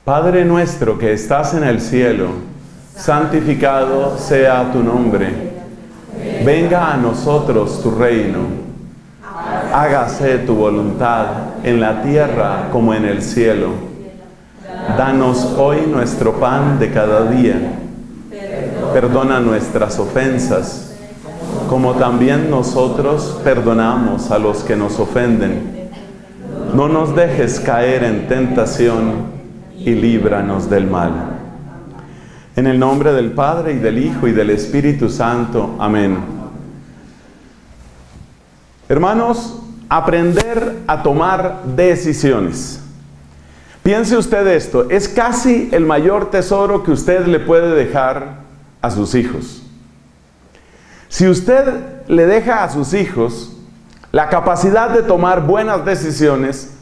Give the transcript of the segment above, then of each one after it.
Padre nuestro que estás en el cielo, santificado sea tu nombre. Venga a nosotros tu reino. Hágase tu voluntad en la tierra como en el cielo. Danos hoy nuestro pan de cada día. Perdona nuestras ofensas, como también nosotros perdonamos a los que nos ofenden. No nos dejes caer en tentación y líbranos del mal. En el nombre del Padre, y del Hijo, y del Espíritu Santo. Amén. Hermanos, aprender a tomar decisiones. Piense usted esto, es casi el mayor tesoro que usted le puede dejar a sus hijos. Si usted le deja a sus hijos la capacidad de tomar buenas decisiones,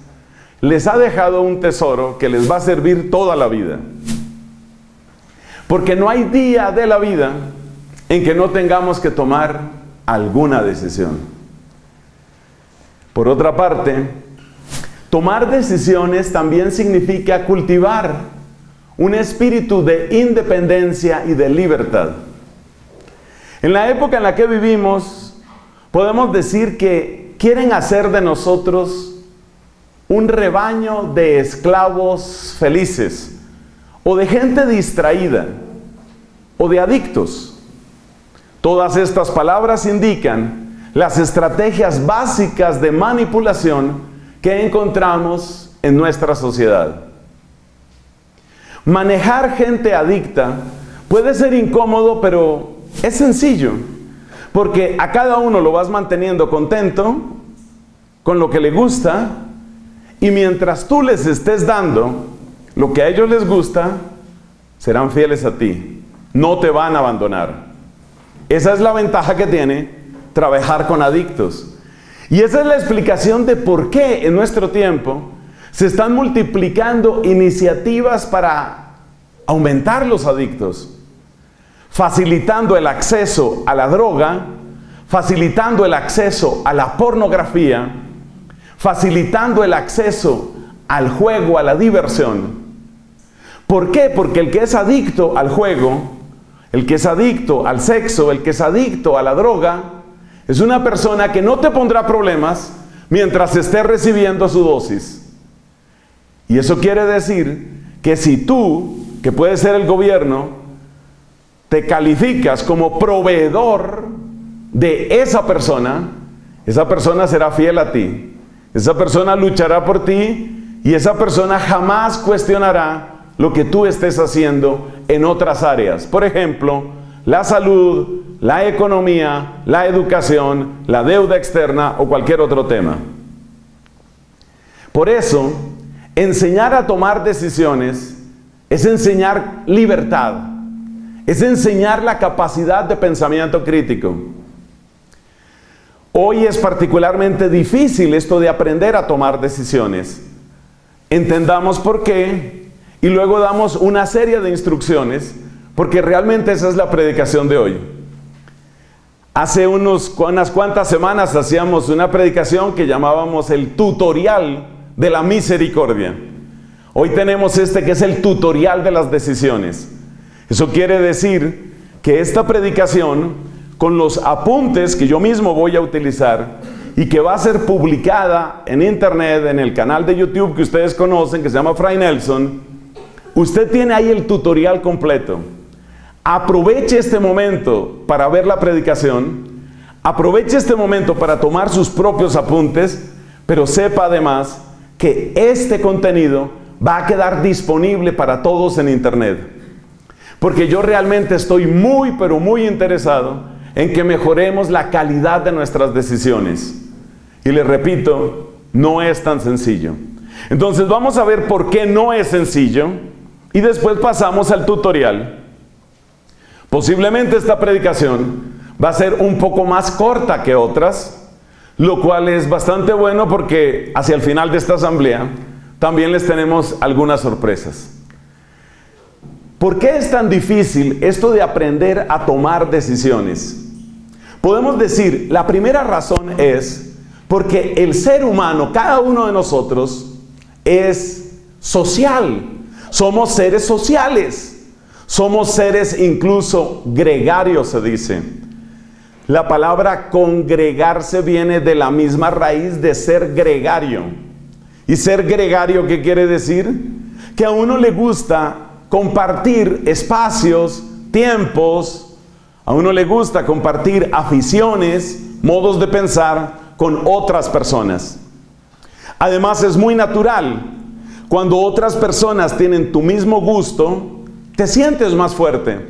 les ha dejado un tesoro que les va a servir toda la vida. Porque no hay día de la vida en que no tengamos que tomar alguna decisión. Por otra parte, tomar decisiones también significa cultivar un espíritu de independencia y de libertad. En la época en la que vivimos, podemos decir que quieren hacer de nosotros un rebaño de esclavos felices, o de gente distraída, o de adictos. Todas estas palabras indican las estrategias básicas de manipulación que encontramos en nuestra sociedad. Manejar gente adicta puede ser incómodo, pero es sencillo, porque a cada uno lo vas manteniendo contento con lo que le gusta, y mientras tú les estés dando lo que a ellos les gusta, serán fieles a ti, no te van a abandonar. Esa es la ventaja que tiene trabajar con adictos. Y esa es la explicación de por qué en nuestro tiempo se están multiplicando iniciativas para aumentar los adictos, facilitando el acceso a la droga, facilitando el acceso a la pornografía, facilitando el acceso al juego, a la diversión. ¿Por qué? Porque el que es adicto al juego, el que es adicto al sexo, el que es adicto a la droga, es una persona que no te pondrá problemas mientras esté recibiendo su dosis. Y eso quiere decir que si tú, que puedes ser el gobierno, te calificas como proveedor de esa persona será fiel a ti. Esa persona luchará por ti y esa persona jamás cuestionará lo que tú estés haciendo en otras áreas. Por ejemplo, la salud, la economía, la educación, la deuda externa o cualquier otro tema. Por eso, enseñar a tomar decisiones es enseñar libertad, es enseñar la capacidad de pensamiento crítico. Hoy es particularmente difícil esto de aprender a tomar decisiones. Entendamos por qué y luego damos una serie de instrucciones, porque realmente esa es la predicación de hoy. Hace unas cuantas semanas hacíamos una predicación que llamábamos el tutorial de la misericordia. Hoy tenemos este que es el tutorial de las decisiones. Eso quiere decir que esta predicación, con los apuntes que yo mismo voy a utilizar y que va a ser publicada en internet, en el canal de YouTube que ustedes conocen, que se llama Fray Nelson, usted tiene ahí el tutorial completo. Aproveche este momento para ver la predicación, aproveche este momento para tomar sus propios apuntes, pero sepa además que este contenido va a quedar disponible para todos en internet. Porque yo realmente estoy muy, pero muy interesado en que mejoremos la calidad de nuestras decisiones. Y les repito, no es tan sencillo. Entonces vamos a ver por qué no es sencillo y después pasamos al tutorial. Posiblemente esta predicación va a ser un poco más corta que otras, lo cual es bastante bueno porque hacia el final de esta asamblea también les tenemos algunas sorpresas. ¿Por qué es tan difícil esto de aprender a tomar decisiones? Podemos decir, la primera razón es porque el ser humano, cada uno de nosotros, es social. Somos seres sociales. Somos seres incluso gregarios, se dice. La palabra congregarse viene de la misma raíz de ser gregario. ¿Y ser gregario qué quiere decir? Que a uno le gusta compartir espacios, tiempos, a uno le gusta compartir aficiones, modos de pensar con otras personas. Además es muy natural, cuando otras personas tienen tu mismo gusto, te sientes más fuerte.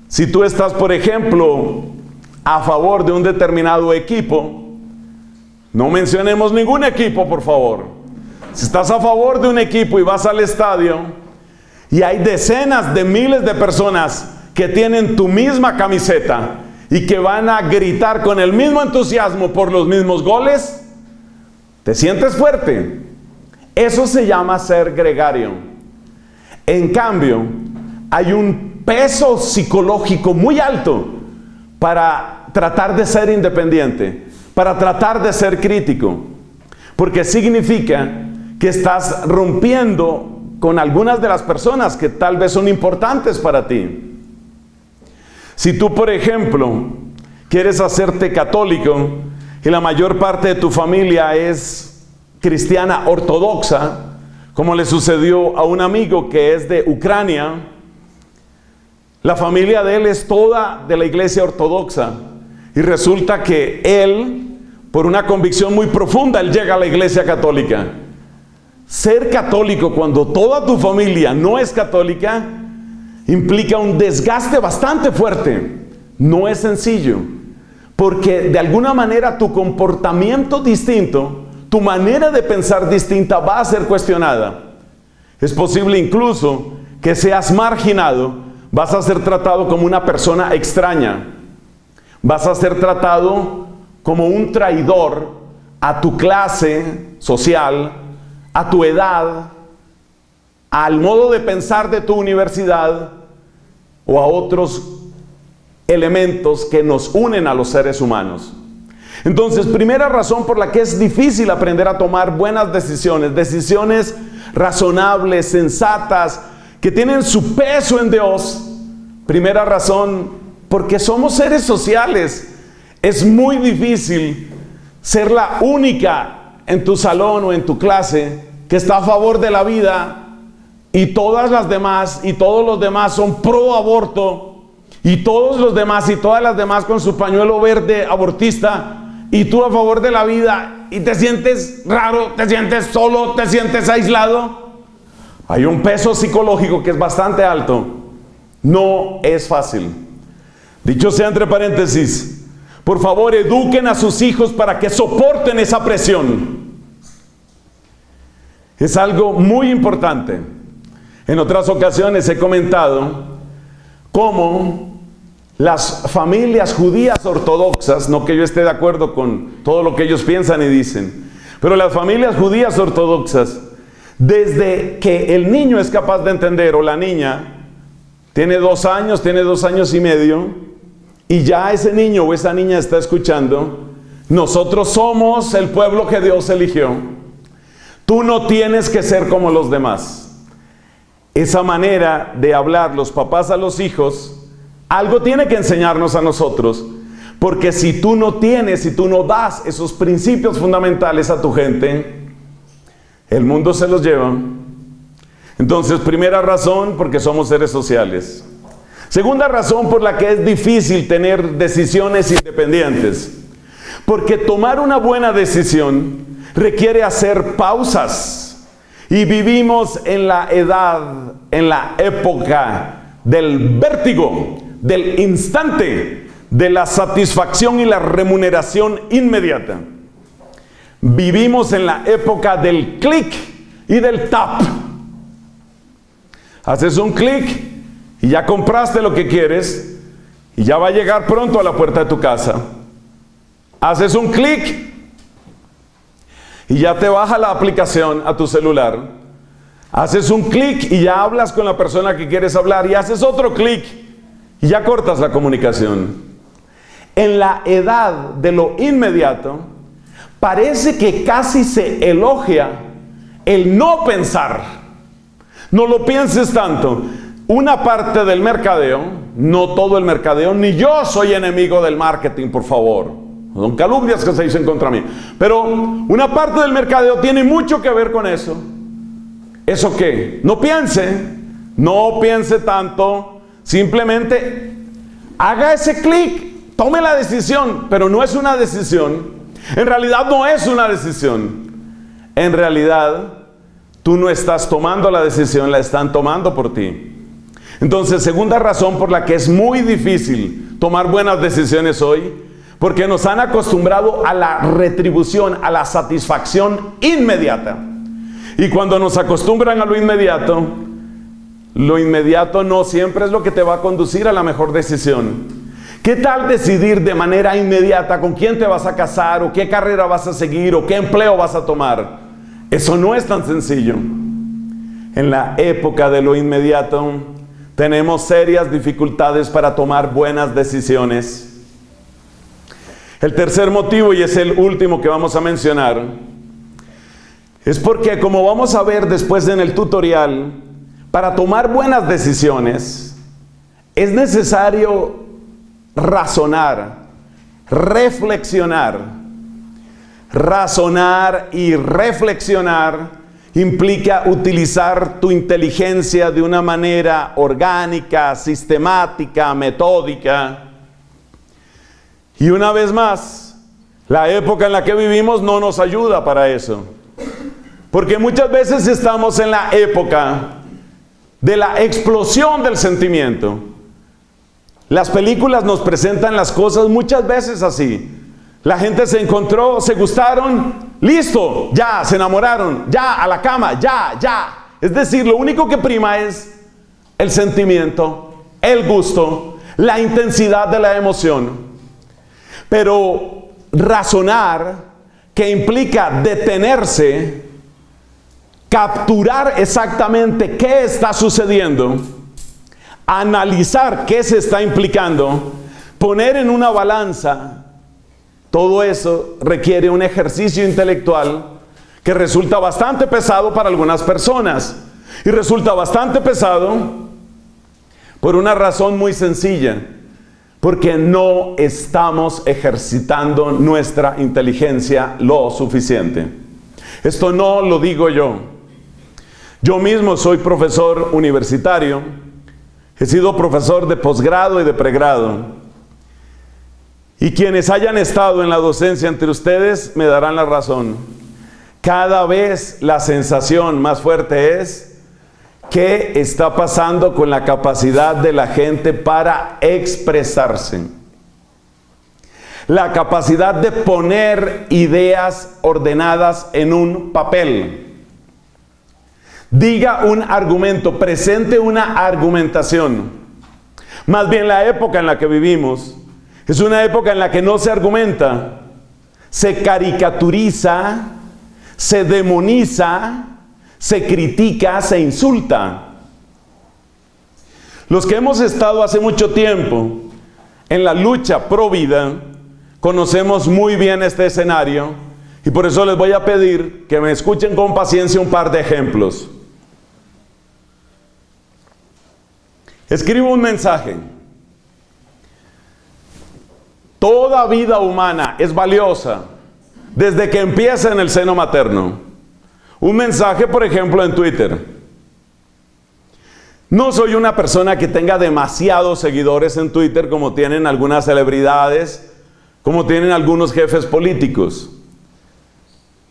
Si tú estás, por ejemplo, a favor de un determinado equipo, no mencionemos ningún equipo, por favor. Si estás a favor de un equipo y vas al estadio y hay decenas de miles de personas que tienen tu misma camiseta y que van a gritar con el mismo entusiasmo por los mismos goles, te sientes fuerte. Eso se llama ser gregario. En cambio, hay un peso psicológico muy alto para tratar de ser independiente, para tratar de ser crítico, porque significa que estás rompiendo con algunas de las personas que tal vez son importantes para ti. Si tú, por ejemplo, quieres hacerte católico y la mayor parte de tu familia es cristiana ortodoxa, como le sucedió a un amigo que es de Ucrania, la familia de él es toda de la iglesia ortodoxa y resulta que él, por una convicción muy profunda, él llega a la iglesia católica. Ser católico cuando toda tu familia no es católica implica un desgaste bastante fuerte. No es sencillo, porque de alguna manera tu comportamiento distinto, tu manera de pensar distinta va a ser cuestionada. Es posible incluso que seas marginado, vas a ser tratado como una persona extraña, vas a ser tratado como un traidor a tu clase social, a tu edad, al modo de pensar de tu universidad o a otros elementos que nos unen a los seres humanos. Entonces, primera razón por la que es difícil aprender a tomar buenas decisiones, decisiones razonables, sensatas, que tienen su peso en Dios. Primera razón, porque somos seres sociales. Es muy difícil ser la única en tu salón o en tu clase que está a favor de la vida y todas las demás y todos los demás son pro aborto y todos los demás y todas las demás con su pañuelo verde abortista y tú a favor de la vida y te sientes raro, te sientes solo, te sientes aislado. Hay un peso psicológico que es bastante alto. No es fácil. Dicho sea entre paréntesis, por favor eduquen a sus hijos para que soporten esa presión. Es algo muy importante. En otras ocasiones he comentado cómo las familias judías ortodoxas, no que yo esté de acuerdo con todo lo que ellos piensan y dicen, pero las familias judías ortodoxas, desde que el niño es capaz de entender o la niña, tiene 2 años, tiene 2 años y medio, y ya ese niño o esa niña está escuchando, nosotros somos el pueblo que Dios eligió. Tú no tienes que ser como los demás. Esa manera de hablar los papás a los hijos, algo tiene que enseñarnos a nosotros. Porque si tú no tienes, si tú no das esos principios fundamentales a tu gente, el mundo se los lleva. Entonces, primera razón, porque somos seres sociales. Segunda razón por la que es difícil tener decisiones independientes. Porque tomar una buena decisión requiere hacer pausas. Y vivimos en la edad, en la época del vértigo, del instante, de la satisfacción y la remuneración inmediata. Vivimos en la época del clic y del tap. Haces un clic y ya compraste lo que quieres y ya va a llegar pronto a la puerta de tu casa. Haces un clic y ya te baja la aplicación a tu celular. Haces un clic y ya hablas con la persona que quieres hablar y haces otro clic y ya cortas la comunicación. En la edad de lo inmediato, parece que casi se elogia el no pensar. No lo pienses tanto. Una parte del mercadeo, no todo el mercadeo, ni yo soy enemigo del marketing, por favor. Son calumnias que se dicen contra mí. Pero una parte del mercadeo tiene mucho que ver con eso. ¿Eso qué? No piense tanto. Simplemente haga ese clic, tome la decisión, pero no es una decisión. En realidad no es una decisión. En realidad, tú no estás tomando la decisión, la están tomando por ti. Entonces, segunda razón por la que es muy difícil tomar buenas decisiones hoy, porque nos han acostumbrado a la retribución, a la satisfacción inmediata. Y cuando nos acostumbran a lo inmediato no siempre es lo que te va a conducir a la mejor decisión. ¿Qué tal decidir de manera inmediata con quién te vas a casar, o qué carrera vas a seguir, o qué empleo vas a tomar? Eso no es tan sencillo. En la época de lo inmediato, tenemos serias dificultades para tomar buenas decisiones. El tercer motivo, y es el último que vamos a mencionar, es porque, como vamos a ver después en el tutorial, para tomar buenas decisiones es necesario razonar, reflexionar. Razonar y reflexionar implica utilizar tu inteligencia de una manera orgánica, sistemática, metódica. Y una vez más, la época en la que vivimos no nos ayuda para eso. Porque muchas veces estamos en la época de la explosión del sentimiento. Las películas nos presentan las cosas muchas veces así. La gente se encontró, se gustaron, listo, ya, se enamoraron, ya, a la cama, ya. Es decir, lo único que prima es el sentimiento, el gusto, la intensidad de la emoción. Pero razonar, que implica detenerse, capturar exactamente qué está sucediendo, analizar qué se está implicando, poner en una balanza, todo eso requiere un ejercicio intelectual que resulta bastante pesado para algunas personas. Y resulta bastante pesado por una razón muy sencilla: porque no estamos ejercitando nuestra inteligencia lo suficiente. Esto no lo digo yo. Yo mismo soy profesor universitario. He sido profesor de posgrado y de pregrado. Y quienes hayan estado en la docencia entre ustedes me darán la razón. Cada vez la sensación más fuerte es: ¿qué está pasando con la capacidad de la gente para expresarse? La capacidad de poner ideas ordenadas en un papel. Diga un argumento, presente una argumentación. Más bien, la época en la que vivimos es una época en la que no se argumenta, se caricaturiza, se demoniza, se critica, se insulta. Los que hemos estado hace mucho tiempo en la lucha pro vida, conocemos muy bien este escenario, y por eso les voy a pedir que me escuchen con paciencia un par de ejemplos. Escribo un mensaje: toda vida humana es valiosa desde que empieza en el seno materno. Un mensaje, por ejemplo, en Twitter. No soy una persona que tenga demasiados seguidores en Twitter como tienen algunas celebridades, como tienen algunos jefes políticos.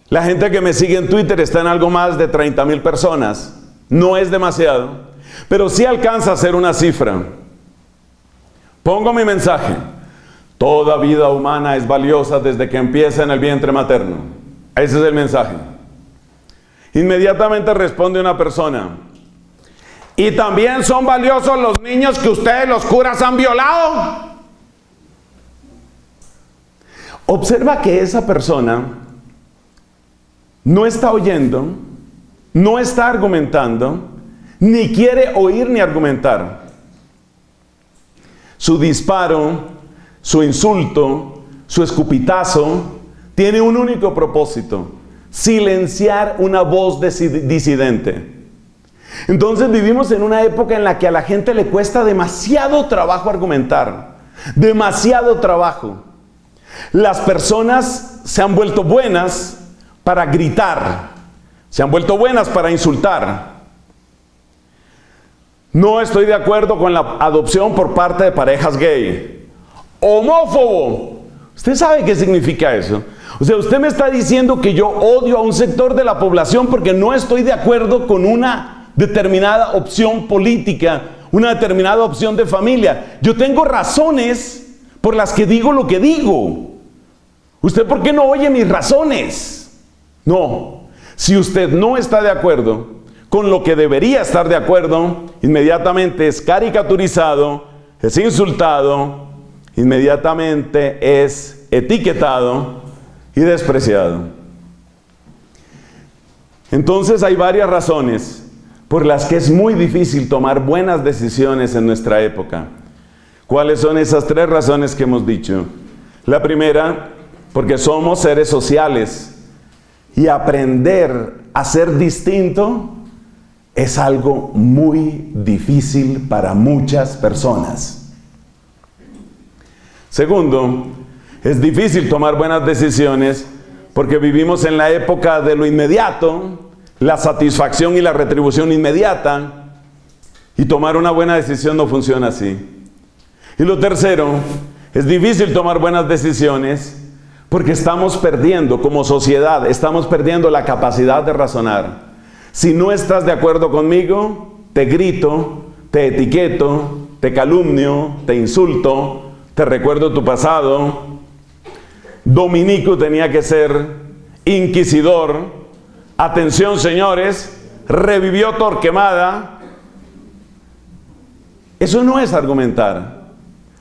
La gente que me sigue en Twitter está en algo más de 30,000 personas. No es demasiado, pero sí alcanza a ser una cifra. Pongo mi mensaje: toda vida humana es valiosa desde que empieza en el vientre materno. Ese es el mensaje. Inmediatamente responde una persona: y también son valiosos los niños que ustedes, los curas, han violado. Observa que esa persona no está oyendo, no está argumentando, ni quiere oír ni argumentar. Su disparo, su insulto, su escupitazo tiene un único propósito: silenciar una voz disidente. Entonces vivimos en una época en la que a la gente le cuesta demasiado trabajo argumentar, demasiado trabajo. Las personas se han vuelto buenas para gritar, se han vuelto buenas para insultar. No estoy de acuerdo con la adopción por parte de parejas gay. Homófobo. ¿Usted sabe qué significa eso? O sea, usted me está diciendo que yo odio a un sector de la población porque no estoy de acuerdo con una determinada opción política, una determinada opción de familia. Yo tengo razones por las que digo lo que digo. ¿Usted por qué no oye mis razones? No. Si usted no está de acuerdo con lo que debería estar de acuerdo, inmediatamente es caricaturizado, es insultado, inmediatamente es etiquetado y despreciado. Entonces hay varias razones por las que es muy difícil tomar buenas decisiones en nuestra época. ¿Cuáles son esas 3 razones que hemos dicho? La primera, porque somos seres sociales y aprender a ser distinto es algo muy difícil para muchas personas. Segundo, es difícil tomar buenas decisiones porque vivimos en la época de lo inmediato, la satisfacción y la retribución inmediata, y tomar una buena decisión no funciona así. Y lo tercero, es difícil tomar buenas decisiones porque estamos perdiendo, como sociedad, estamos perdiendo la capacidad de razonar. Si no estás de acuerdo conmigo, te grito, te etiqueto, te calumnio, te insulto, te recuerdo tu pasado. Dominico tenía que ser inquisidor. Atención, señores, revivió Torquemada. Eso no es argumentar,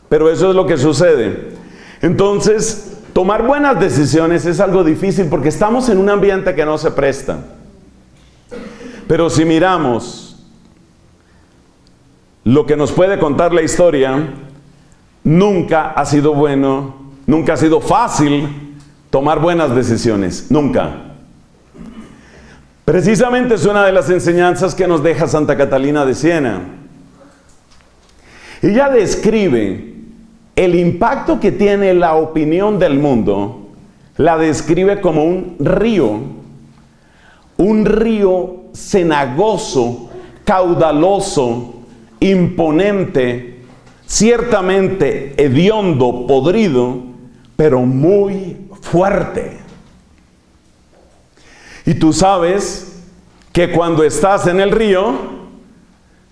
pero eso es lo que sucede. Entonces, tomar buenas decisiones es algo difícil porque estamos en un ambiente que no se presta. Pero si miramos lo que nos puede contar la historia, nunca ha sido bueno, nunca ha sido fácil tomar buenas decisiones, nunca. Precisamente es una de las enseñanzas que nos deja Santa Catalina de Siena. Ella describe el impacto que tiene la opinión del mundo, la describe como un río cenagoso, caudaloso, imponente, ciertamente hediondo, podrido, pero muy fuerte. Y tú sabes que cuando estás en el río,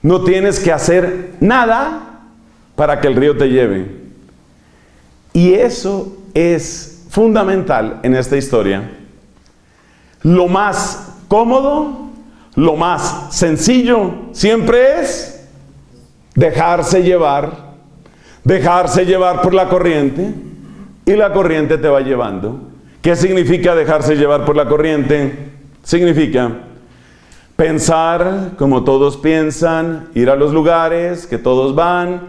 no tienes que hacer nada para que el río te lleve. Y eso es fundamental en esta historia. Lo más cómodo, lo más sencillo siempre es dejarse llevar por la corriente, y la corriente te va llevando. ¿Qué significa dejarse llevar por la corriente? Significa pensar como todos piensan, ir a los lugares que todos van,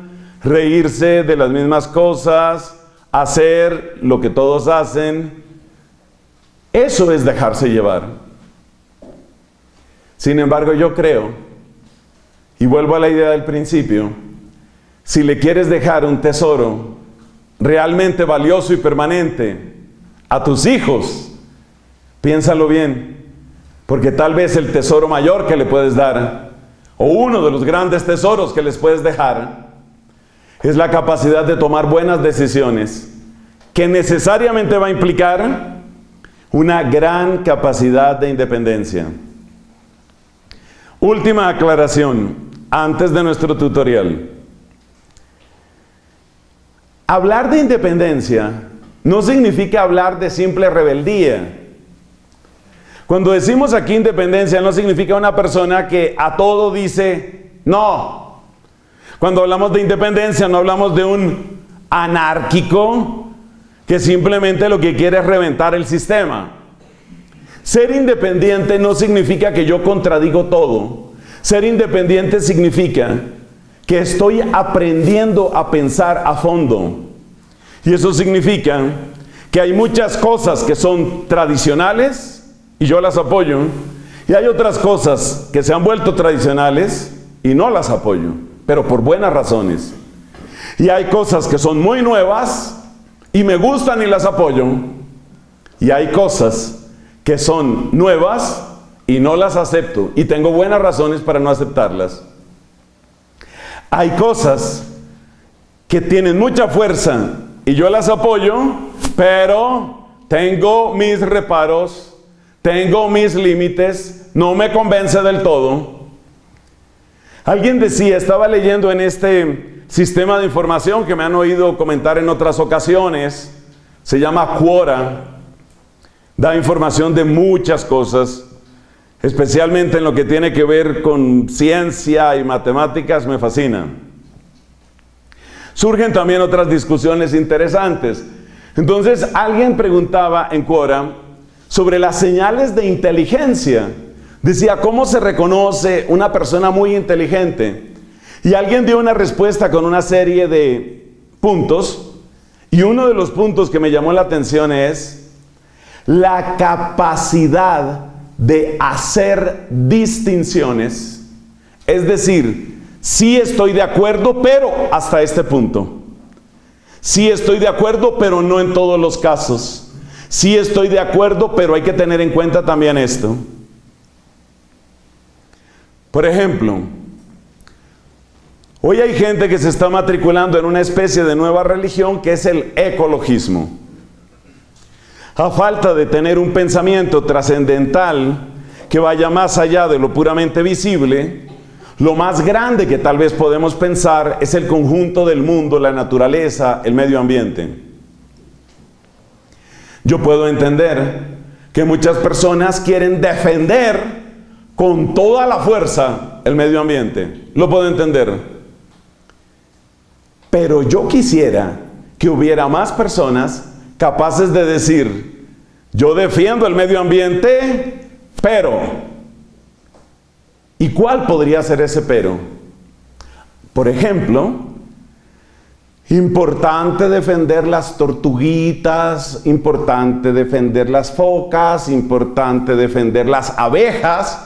reírse de las mismas cosas, hacer lo que todos hacen. Eso es dejarse llevar. Sin embargo, yo creo, y vuelvo a la idea del principio, si le quieres dejar un tesoro realmente valioso y permanente a tus hijos, piénsalo bien, porque tal vez el tesoro mayor que le puedes dar, o uno de los grandes tesoros que les puedes dejar, es la capacidad de tomar buenas decisiones, que necesariamente va a implicar una gran capacidad de independencia. Última aclaración, antes de nuestro tutorial. Hablar de independencia no significa hablar de simple rebeldía. Cuando decimos aquí independencia, no significa una persona que a todo dice no. Cuando hablamos de independencia, no hablamos de un anárquico que simplemente lo que quiere es reventar el sistema. Ser independiente no significa que yo contradigo todo. Ser independiente significa que estoy aprendiendo a pensar a fondo. Y eso significa que hay muchas cosas que son tradicionales, y yo las apoyo, Y hay otras cosas que se han vuelto tradicionales y no las apoyo, pero por buenas razones. Y hay cosas que son muy nuevas y me gustan y las apoyo. Y hay cosas que son nuevas y no las acepto. Y tengo buenas razones para no aceptarlas. Hay cosas que tienen mucha fuerza y yo las apoyo, pero tengo mis reparos, tengo mis límites, no me convence del todo. Alguien decía, estaba leyendo en este sistema de información que me han oído comentar en otras ocasiones, se llama Quora, da información de muchas cosas, especialmente en lo que tiene que ver con ciencia y matemáticas, me fascina. Surgen también otras discusiones interesantes. Entonces, alguien preguntaba en Quora sobre las señales de inteligencia. Decía, ¿cómo se reconoce una persona muy inteligente? Y alguien dio una respuesta con una serie de puntos. Y uno de los puntos que me llamó la atención es la capacidad de hacer distinciones. Es decir, sí estoy de acuerdo, pero hasta este punto. Sí estoy de acuerdo, pero no en todos los casos. Sí estoy de acuerdo, pero hay que tener en cuenta también esto. Por ejemplo, hoy hay gente que se está matriculando en una especie de nueva religión que es el ecologismo. A falta de tener un pensamiento trascendental que vaya más allá de lo puramente visible, lo más grande que tal vez podemos pensar es el conjunto del mundo, la naturaleza, el medio ambiente. Yo puedo entender que muchas personas quieren defender con toda la fuerza el medio ambiente. Lo puedo entender. Pero yo quisiera que hubiera más personas capaces de decir, yo defiendo el medio ambiente, pero, ¿y cuál podría ser ese pero? Por ejemplo, importante defender las tortuguitas, importante defender las focas, importante defender las abejas.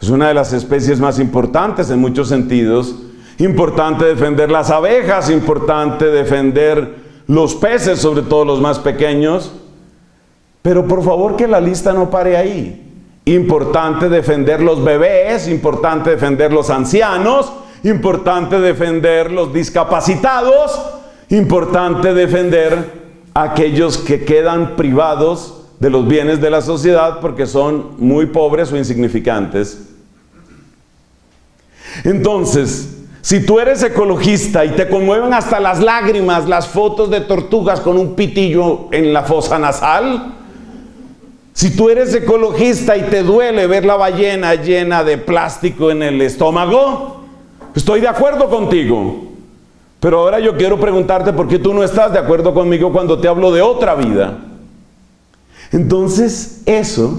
Es una de las especies más importantes en muchos sentidos. Importante defender las abejas, importante defender los peces, sobre todo los más pequeños. Pero por favor que la lista no pare ahí. Importante defender los bebés, importante defender los ancianos, importante defender los discapacitados, importante defender a aquellos que quedan privados de los bienes de la sociedad porque son muy pobres o insignificantes. Entonces, si tú eres ecologista y te conmueven hasta las lágrimas las fotos de tortugas con un pitillo en la fosa nasal, si tú eres ecologista y te duele ver la ballena llena de plástico en el estómago, estoy de acuerdo contigo. Pero ahora yo quiero preguntarte por qué tú no estás de acuerdo conmigo cuando te hablo de otra vida. Entonces, eso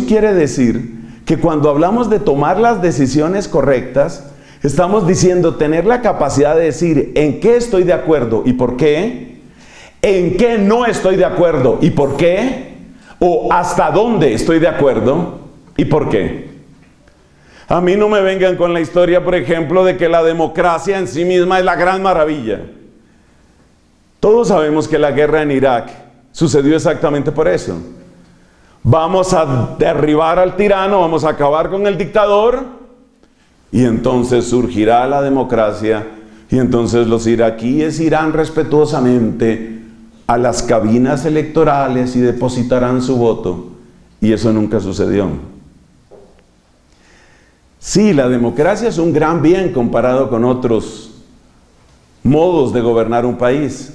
quiere decir que cuando hablamos de tomar las decisiones correctas, estamos diciendo tener la capacidad de decir en qué estoy de acuerdo y por qué, en qué no estoy de acuerdo y por qué, o hasta dónde estoy de acuerdo y por qué. A mí no me vengan con la historia, por ejemplo, de que la democracia en sí misma es la gran maravilla. Todos sabemos que la guerra en Irak sucedió exactamente por eso. Vamos a derribar al tirano, vamos a acabar con el dictador, y entonces surgirá la democracia, y entonces los iraquíes irán respetuosamente a las cabinas electorales y depositarán su voto. Y eso nunca sucedió. Sí, la democracia es un gran bien comparado con otros modos de gobernar un país.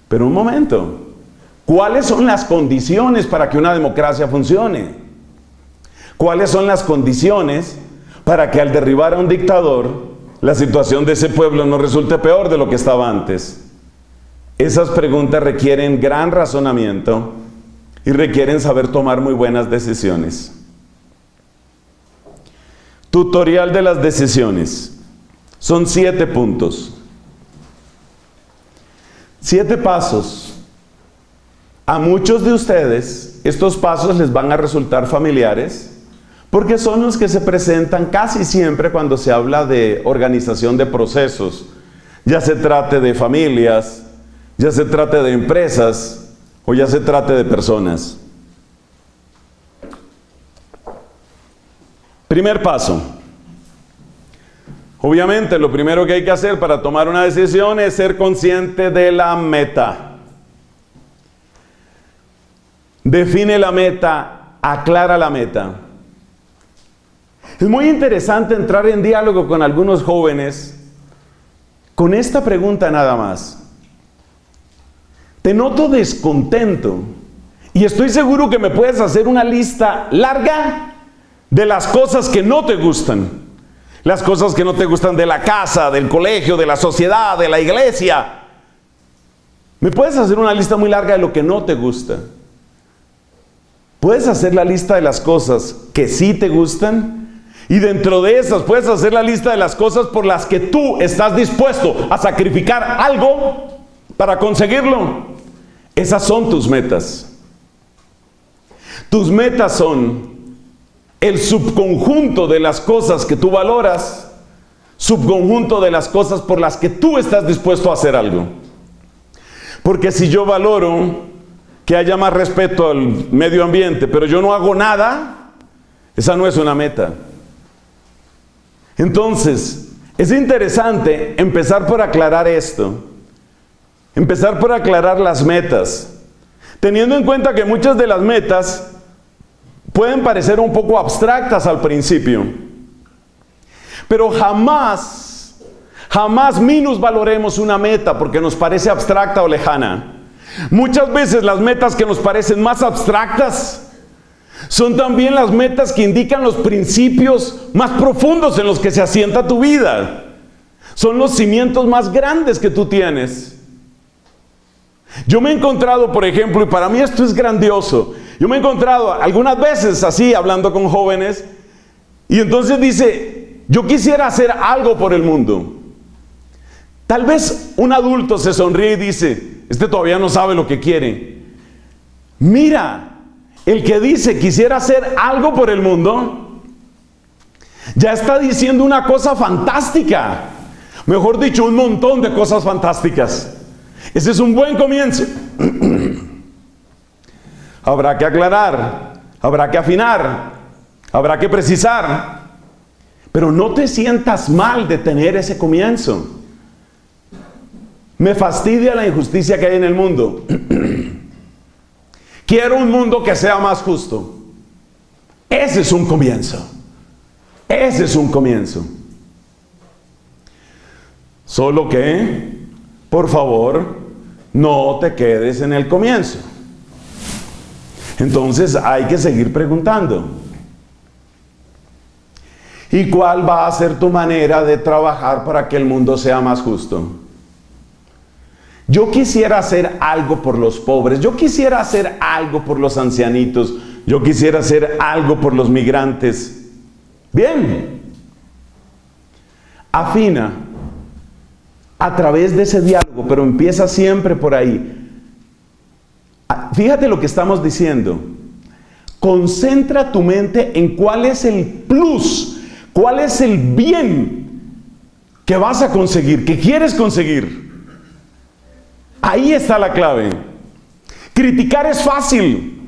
Pero un momento, ¿cuáles son las condiciones para que una democracia funcione? ¿Cuáles son las condiciones para que al derribar a un dictador, la situación de ese pueblo no resulte peor de lo que estaba antes? Esas preguntas requieren gran razonamiento y requieren saber tomar muy buenas decisiones. Tutorial de las decisiones. Son 7 puntos. 7 pasos A muchos de ustedes estos pasos les van a resultar familiares porque son los que se presentan casi siempre cuando se habla de organización de procesos, ya se trate de familias, ya se trate de empresas o ya se trate de personas. Primer paso. Obviamente, lo primero que hay que hacer para tomar una decisión es ser consciente de la meta. Define la meta, aclara la meta. Es muy interesante entrar en diálogo con algunos jóvenes con esta pregunta nada más. Te noto descontento y estoy seguro que me puedes hacer una lista larga de las cosas que no te gustan. Las cosas que no te gustan de la casa, del colegio, de la sociedad, de la iglesia. ¿Me puedes hacer una lista muy larga de lo que no te gusta? Puedes hacer la lista de las cosas que sí te gustan y dentro de esas puedes hacer la lista de las cosas por las que tú estás dispuesto a sacrificar algo para conseguirlo. Esas son tus metas. Tus metas son el subconjunto de las cosas que tú valoras, subconjunto de las cosas por las que tú estás dispuesto a hacer algo. Porque si yo valoro que haya más respeto al medio ambiente, pero yo no hago nada, esa no es una meta. Entonces, es interesante empezar por aclarar esto, empezar por aclarar las metas, teniendo en cuenta que muchas de las metas pueden parecer un poco abstractas al principio, pero jamás minusvaloremos una meta porque nos parece abstracta o lejana. Muchas veces las metas que nos parecen más abstractas son también las metas que indican los principios más profundos en los que se asienta tu vida. Son los cimientos más grandes que tú tienes. Yo me he encontrado, por ejemplo, y para mí esto es grandioso, yo me he encontrado algunas veces así, hablando con jóvenes, y entonces dice, yo quisiera hacer algo por el mundo. Tal vez un adulto se sonríe y dice, este todavía no sabe lo que quiere. Mira, el que dice quisiera hacer algo por el mundo, ya está diciendo una cosa fantástica. Mejor dicho, un montón de cosas fantásticas. Ese es un buen comienzo. Habrá que aclarar, habrá que afinar, habrá que precisar. Pero no te sientas mal de tener ese comienzo. Me fastidia la injusticia que hay en el mundo. Quiero un mundo que sea más justo. Ese es un comienzo. Ese es un comienzo. Solo que, por favor, no te quedes en el comienzo. Entonces hay que seguir preguntando. ¿Y cuál va a ser tu manera de trabajar para que el mundo sea más justo? Yo quisiera hacer algo por los pobres, yo quisiera hacer algo por los ancianitos, yo quisiera hacer algo por los migrantes. Bien. Afina a través de ese diálogo, pero empieza siempre por ahí. Fíjate lo que estamos diciendo. Concentra tu mente en cuál es el plus, cuál es el bien que vas a conseguir, que quieres conseguir. Ahí está la clave. Criticar es fácil.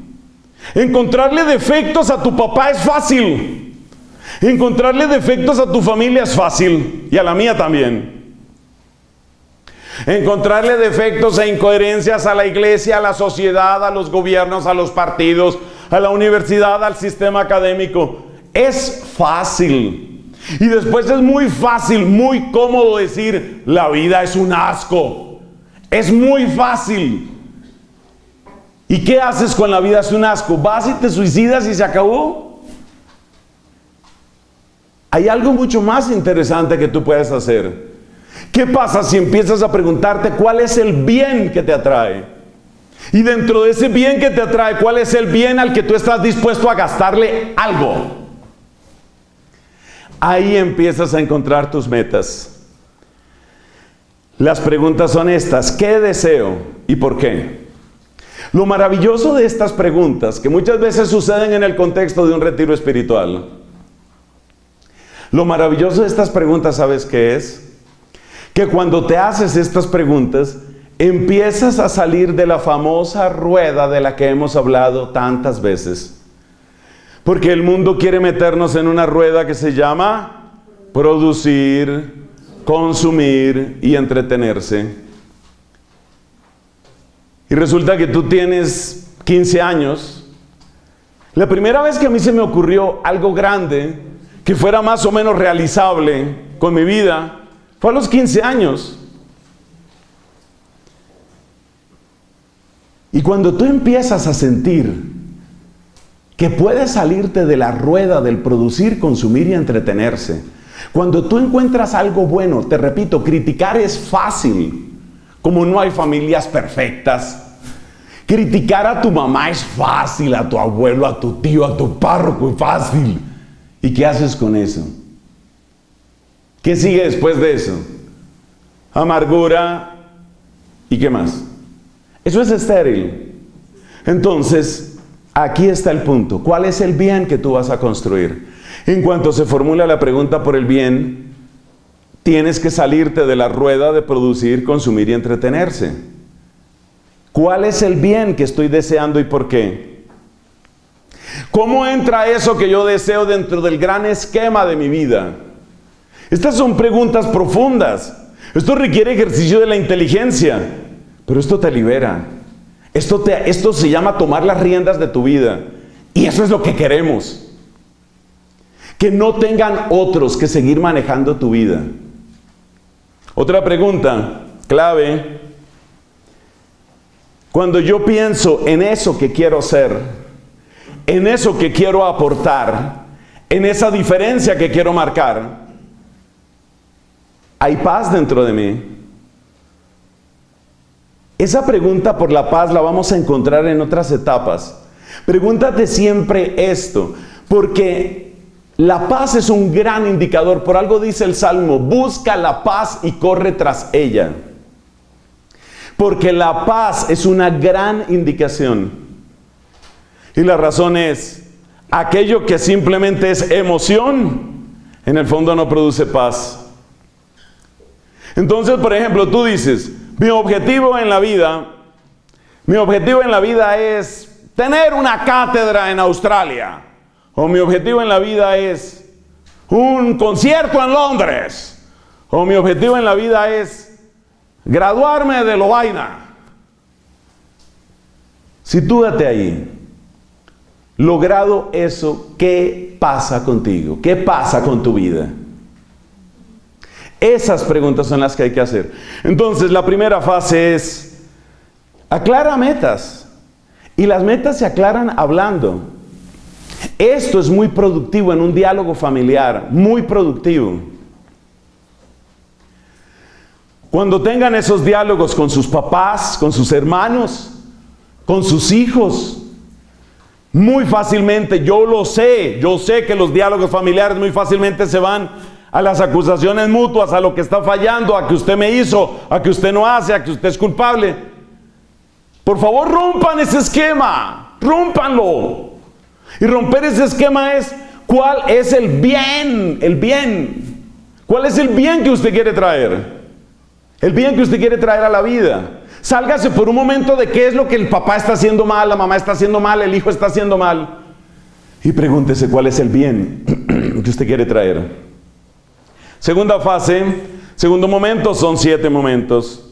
Encontrarle defectos a tu papá es fácil. Encontrarle defectos a tu familia es fácil. Y a la mía también. Encontrarle defectos e incoherencias a la iglesia, a la sociedad, a los gobiernos, a los partidos, a la universidad, al sistema académico. Es fácil. Y después es muy fácil, muy cómodo decir, la vida es un asco. Es muy fácil. ¿Y qué haces con la vida es un asco? ¿Vas y te suicidas y se acabó? Hay algo mucho más interesante que tú puedes hacer. ¿Qué pasa si empiezas a preguntarte cuál es el bien que te atrae? Y dentro de ese bien que te atrae, ¿cuál es el bien al que tú estás dispuesto a gastarle algo? Ahí empiezas a encontrar tus metas. Las preguntas son estas: ¿qué deseo y por qué? Lo maravilloso de estas preguntas, que muchas veces suceden en el contexto de un retiro espiritual, lo maravilloso de estas preguntas, ¿sabes qué es? Que cuando te haces estas preguntas, empiezas a salir de la famosa rueda de la que hemos hablado tantas veces. Porque el mundo quiere meternos en una rueda que se llama producir, consumir y entretenerse. Y resulta que tú tienes 15 años. La primera vez que a mí se me ocurrió algo grande, que fuera más o menos realizable con mi vida, fue a los 15 años. Y cuando tú empiezas a sentir que puedes salirte de la rueda del producir, consumir y entretenerse, cuando tú encuentras algo bueno, te repito, criticar es fácil. Como no hay familias perfectas, criticar a tu mamá es fácil, a tu abuelo, a tu tío, a tu párroco es fácil. ¿Y qué haces con eso? ¿Qué sigue después de eso? Amargura. ¿Y qué más? Eso es estéril. Entonces, aquí está el punto. ¿Cuál es el bien que tú vas a construir? En cuanto se formula la pregunta por el bien, tienes que salirte de la rueda de producir, consumir y entretenerse. ¿Cuál es el bien que estoy deseando y por qué? ¿Cómo entra eso que yo deseo dentro del gran esquema de mi vida? Estas son preguntas profundas. Esto requiere ejercicio de la inteligencia, pero esto te libera. Esto se llama tomar las riendas de tu vida. Y eso es lo que queremos. Que no tengan otros que seguir manejando tu vida. Otra pregunta clave. Cuando yo pienso en eso que quiero ser, en eso que quiero aportar, en esa diferencia que quiero marcar, ¿hay paz dentro de mí? Esa pregunta por la paz la vamos a encontrar en otras etapas. Pregúntate siempre esto, porque la paz es un gran indicador. Por algo dice el Salmo, busca la paz y corre tras ella. Porque la paz es una gran indicación. Y la razón es, aquello que simplemente es emoción, en el fondo no produce paz. Entonces, por ejemplo, tú dices, mi objetivo en la vida es tener una cátedra en Australia. O mi objetivo en la vida es un concierto en Londres. O mi objetivo en la vida es graduarme de Lovaina. Sitúate ahí. Logrado eso, ¿qué pasa contigo? ¿Qué pasa con tu vida? Esas preguntas son las que hay que hacer. Entonces, la primera fase es, aclara metas. Y las metas se aclaran hablando. Esto es muy productivo en un diálogo familiar, muy productivo. Cuando tengan esos diálogos con sus papás, con sus hermanos, con sus hijos, muy fácilmente, yo sé que los diálogos familiares muy fácilmente se van a las acusaciones mutuas, a lo que está fallando, a que usted me hizo, a que usted no hace, a que usted es culpable. Por favor, rompan ese esquema, rómpanlo. Y romper ese esquema es, ¿cuál es el bien? El bien. ¿Cuál es el bien que usted quiere traer? El bien que usted quiere traer a la vida. Sálgase por un momento de qué es lo que el papá está haciendo mal, la mamá está haciendo mal, el hijo está haciendo mal. Y pregúntese cuál es el bien que usted quiere traer. Segunda fase, segundo momento, son 7 momentos.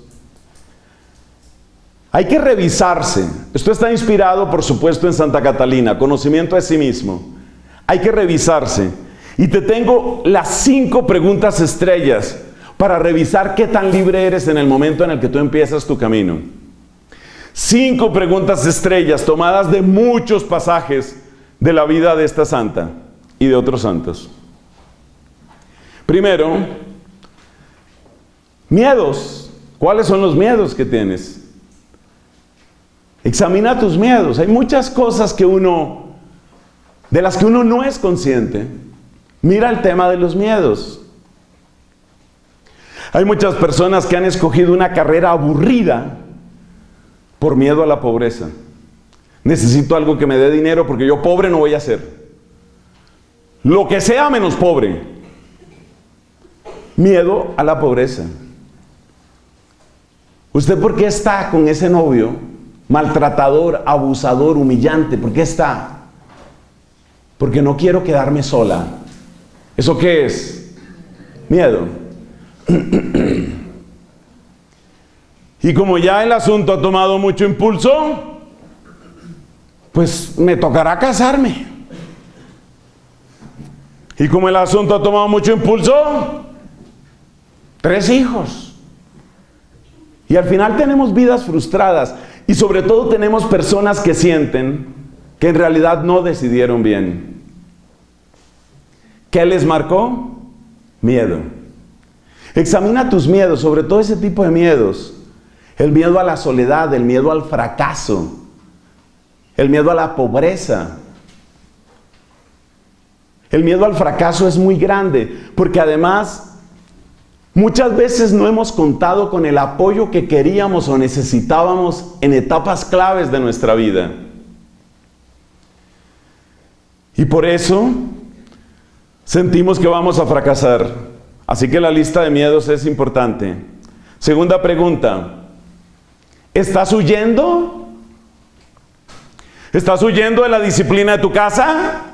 Hay que revisarse. Esto está inspirado, por supuesto, en Santa Catalina, conocimiento de sí mismo. Hay que revisarse. Y te tengo las 5 preguntas estrellas para revisar qué tan libre eres en el momento en el que tú empiezas tu camino. 5 preguntas estrellas tomadas de muchos pasajes de la vida de esta santa y de otros santos. Primero, miedos. ¿Cuáles son los miedos que tienes? Examina tus miedos. Hay muchas cosas de las que uno no es consciente. Mira el tema de los miedos. Hay muchas personas que han escogido una carrera aburrida por miedo a la pobreza. Necesito algo que me dé dinero porque yo pobre no voy a ser. Lo que sea menos pobre. Miedo a la pobreza. ¿Usted por qué está con ese novio maltratador, abusador, humillante? ¿Por qué está? Porque no quiero quedarme sola. ¿Eso qué es? Miedo. Y como ya el asunto ha tomado mucho impulso, pues me tocará casarme. Y como el asunto ha tomado mucho impulso, 3 hijos. Y al final tenemos vidas frustradas. Y sobre todo tenemos personas que sienten que en realidad no decidieron bien. ¿Qué les marcó? Miedo. Examina tus miedos, sobre todo ese tipo de miedos. El miedo a la soledad, el miedo al fracaso, el miedo a la pobreza. El miedo al fracaso es muy grande, porque además muchas veces no hemos contado con el apoyo que queríamos o necesitábamos en etapas claves de nuestra vida. Y por eso sentimos que vamos a fracasar. Así que la lista de miedos es importante. Segunda pregunta. ¿Estás huyendo? ¿Estás huyendo de la disciplina de tu casa?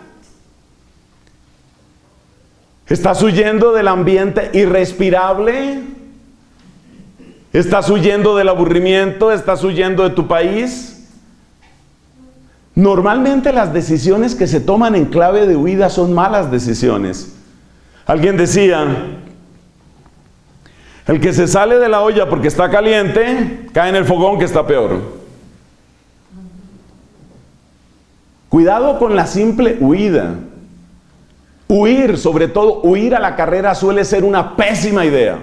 ¿Estás huyendo del ambiente irrespirable? ¿Estás huyendo del aburrimiento? ¿Estás huyendo de tu país? Normalmente las decisiones que se toman en clave de huida son malas decisiones. Alguien decía, el que se sale de la olla porque está caliente, cae en el fogón que está peor. Cuidado con la simple huida. Huir, sobre todo huir a la carrera, suele ser una pésima idea.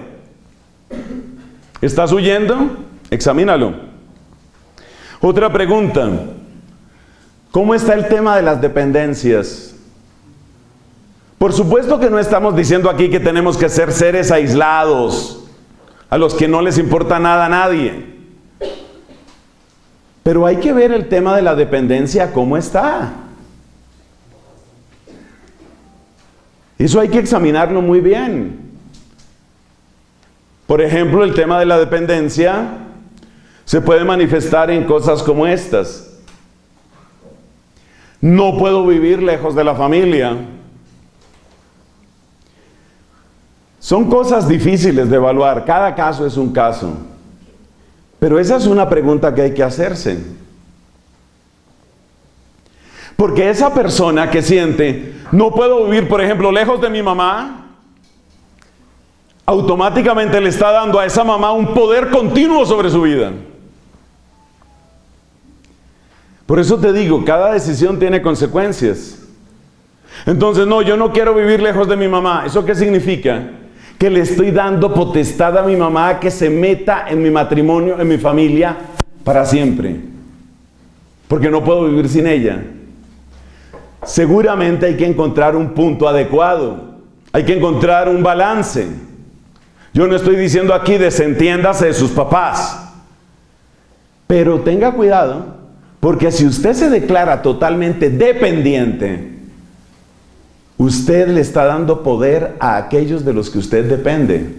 ¿Estás huyendo? Examínalo. Otra pregunta. ¿Cómo está el tema de las dependencias? Por supuesto que no estamos diciendo aquí que tenemos que ser seres aislados, a los que no les importa nada a nadie. Pero hay que ver el tema de la dependencia, ¿cómo está? Eso hay que examinarlo muy bien. Por ejemplo, el tema de la dependencia se puede manifestar en cosas como estas. No puedo vivir lejos de la familia. Son cosas difíciles de evaluar, cada caso es un caso. Pero esa es una pregunta que hay que hacerse. Porque esa persona que siente, no puedo vivir, por ejemplo, lejos de mi mamá, automáticamente le está dando a esa mamá un poder continuo sobre su vida. Por eso te digo, cada decisión tiene consecuencias. Entonces, no, yo no quiero vivir lejos de mi mamá. ¿Eso qué significa? Que le estoy dando potestad a mi mamá que se meta en mi matrimonio, en mi familia, para siempre. Porque no puedo vivir sin ella. Seguramente hay que encontrar un punto adecuado. Hay que encontrar un balance. Yo no estoy diciendo aquí desentiéndase de sus papás. Pero tenga cuidado, porque si usted se declara totalmente dependiente, usted le está dando poder a aquellos de los que usted depende.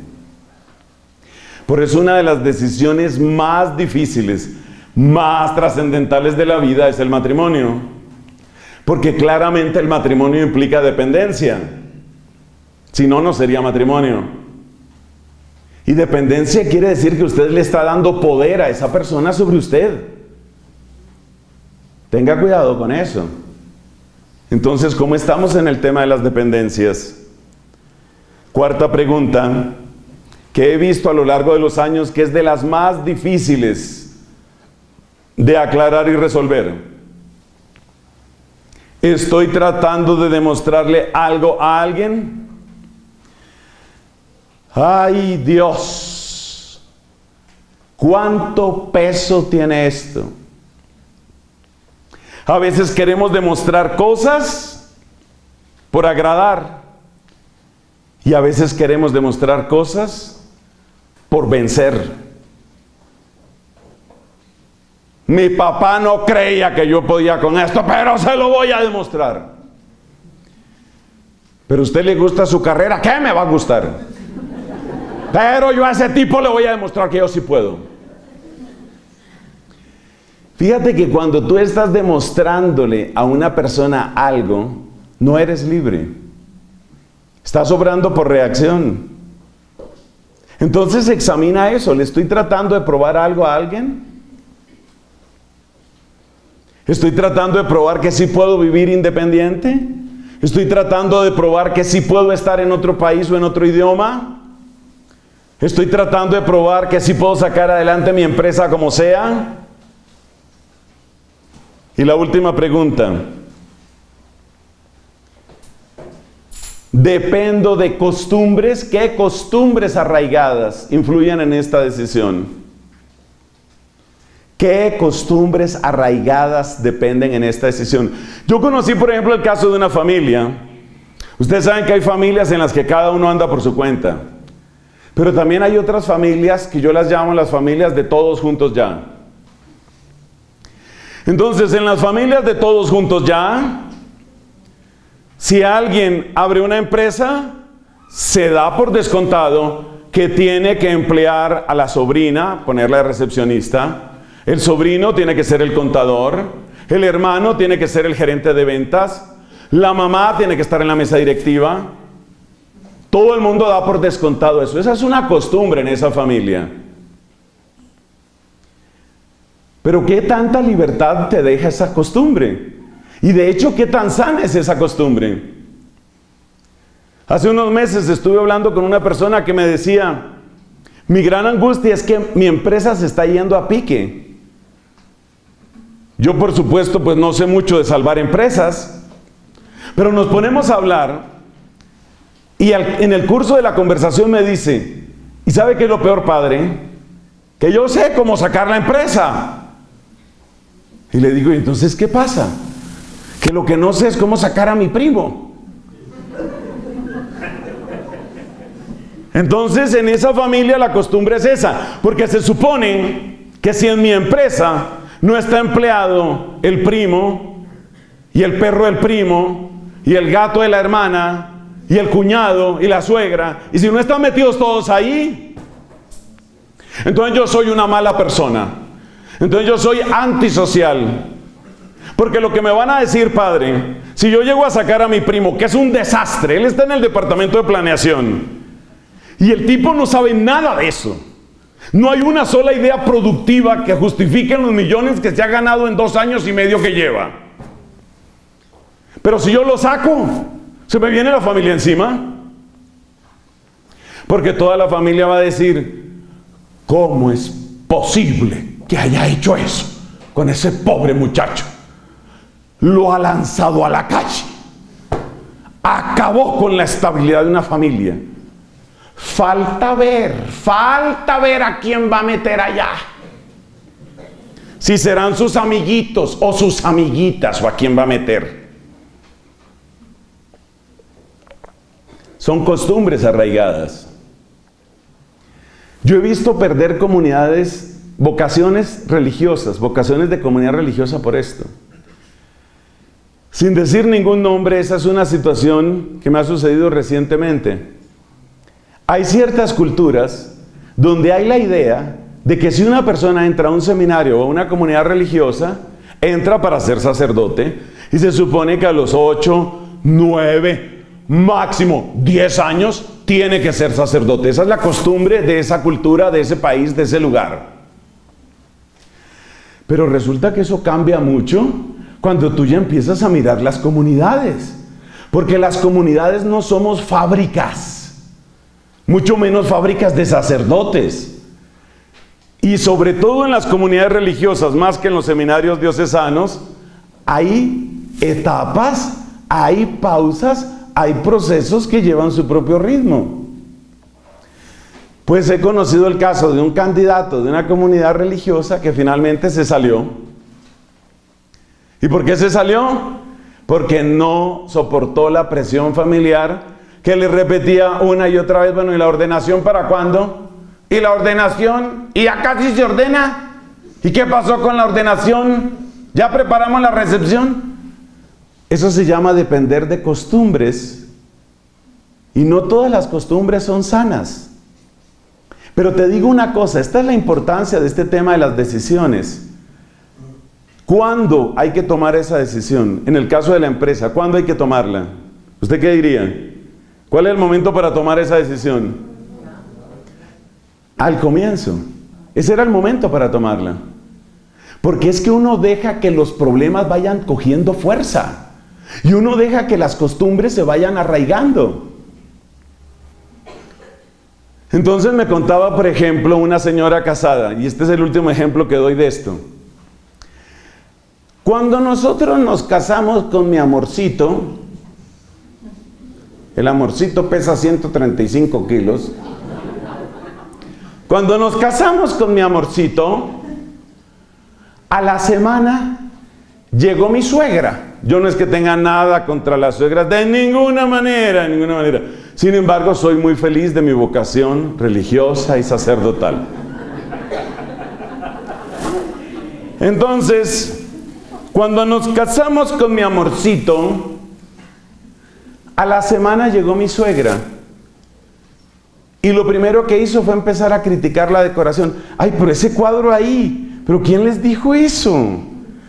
Por eso una de las decisiones más difíciles, más trascendentales de la vida es el matrimonio. Porque claramente el matrimonio implica dependencia. Si no, no sería matrimonio. Y dependencia quiere decir que usted le está dando poder a esa persona sobre usted. Tenga cuidado con eso. Entonces, ¿cómo estamos en el tema de las dependencias? Cuarta pregunta, que he visto a lo largo de los años que es de las más difíciles de aclarar y resolver. ¿Estoy tratando de demostrarle algo a alguien? ¡Ay, Dios! ¿Cuánto peso tiene esto? A veces queremos demostrar cosas por agradar. Y a veces queremos demostrar cosas por vencer. Mi papá no creía que yo podía con esto, pero se lo voy a demostrar. Pero a usted le gusta su carrera, ¿qué me va a gustar? Pero yo a ese tipo le voy a demostrar que yo sí puedo. Fíjate que cuando tú estás demostrándole a una persona algo, no eres libre. Estás obrando por reacción. Entonces examina eso. ¿Le estoy tratando de probar algo a alguien? ¿Estoy tratando de probar que sí puedo vivir independiente? ¿Estoy tratando de probar que sí puedo estar en otro país o en otro idioma? ¿Estoy tratando de probar que sí puedo sacar adelante mi empresa como sea? Y la última pregunta. Dependo de costumbres. ¿Qué costumbres arraigadas influyen en esta decisión? ¿Qué costumbres arraigadas dependen en esta decisión? Yo conocí, por ejemplo, el caso de una familia. Ustedes saben que hay familias en las que cada uno anda por su cuenta. Pero también hay otras familias que yo las llamo las familias de todos juntos ya. Entonces, en las familias de todos juntos ya, si alguien abre una empresa, se da por descontado que tiene que emplear a la sobrina, ponerla de recepcionista. El sobrino tiene que ser el contador. El hermano tiene que ser el gerente de ventas. La mamá tiene que estar en la mesa directiva. Todo el mundo da por descontado eso. Esa es una costumbre en esa familia. Pero ¿qué tanta libertad te deja esa costumbre? Y de hecho, ¿qué tan sana es esa costumbre? Hace unos meses estuve hablando con una persona que me decía, mi gran angustia es que mi empresa se está yendo a pique. Yo, por supuesto, pues no sé mucho de salvar empresas, pero nos ponemos a hablar y en el curso de la conversación me dice, ¿y sabe qué es lo peor, padre? Que yo sé cómo sacar la empresa. Y le digo, ¿y entonces qué pasa? Que lo que no sé es cómo sacar a mi primo. Entonces, en esa familia la costumbre es esa, porque se supone que si en mi empresa no está empleado el primo, y el perro del primo, y el gato de la hermana, y el cuñado, y la suegra, y si no están metidos todos ahí, entonces yo soy una mala persona. Entonces yo soy antisocial. Porque lo que me van a decir, padre, si yo llego a sacar a mi primo, que es un desastre, él está en el departamento de planeación, y el tipo no sabe nada de eso. No hay una sola idea productiva que justifique los millones que se ha ganado en 2 años y medio que lleva. Pero si yo lo saco, se me viene la familia encima. Porque toda la familia va a decir, ¿cómo es posible que haya hecho eso con ese pobre muchacho? Lo ha lanzado a la calle. Acabó con la estabilidad de una familia. Falta ver a quién va a meter allá. Si serán sus amiguitos o sus amiguitas o a quién va a meter. Son costumbres arraigadas. Yo he visto perder comunidades, vocaciones religiosas, vocaciones de comunidad religiosa por esto. Sin decir ningún nombre, esa es una situación que me ha sucedido recientemente. Hay ciertas culturas donde hay la idea de que si una persona entra a un seminario o a una comunidad religiosa, entra para ser sacerdote y se supone que a los 8, 9, máximo 10 años tiene que ser sacerdote. Esa es la costumbre de esa cultura, de ese país, de ese lugar. Pero resulta que eso cambia mucho cuando tú ya empiezas a mirar las comunidades. Porque las comunidades no somos fábricas, mucho menos fábricas de sacerdotes. Y sobre todo en las comunidades religiosas, más que en los seminarios diocesanos, hay etapas, hay pausas, hay procesos que llevan su propio ritmo. Pues he conocido el caso de un candidato de una comunidad religiosa que finalmente se salió. ¿Y por qué se salió? Porque no soportó la presión familiar que le repetía una y otra vez, bueno, ¿y la ordenación para cuándo? ¿Y la ordenación? ¿Y acá sí se ordena? ¿Y qué pasó con la ordenación? ¿Ya preparamos la recepción? Eso se llama depender de costumbres. Y no todas las costumbres son sanas. Pero te digo una cosa, esta es la importancia de este tema de las decisiones. ¿Cuándo hay que tomar esa decisión? En el caso de la empresa, ¿cuándo hay que tomarla? ¿Usted qué diría? ¿Cuál es el momento para tomar esa decisión? Al comienzo. Ese era el momento para tomarla. Porque es que uno deja que los problemas vayan cogiendo fuerza. Y uno deja que las costumbres se vayan arraigando. Entonces me contaba, por ejemplo, una señora casada, y este es el último ejemplo que doy de esto. Cuando nosotros nos casamos con mi amorcito, el amorcito pesa 135 kilos. Cuando nos casamos con mi amorcito, a la semana llegó mi suegra. Yo no es que tenga nada contra las suegras, de ninguna manera, de ninguna manera. Sin embargo, soy muy feliz de mi vocación religiosa y sacerdotal. Entonces, cuando nos casamos con mi amorcito, a la semana llegó mi suegra. Y lo primero que hizo fue empezar a criticar la decoración. Ay, pero ese cuadro ahí, ¿pero quién les dijo eso?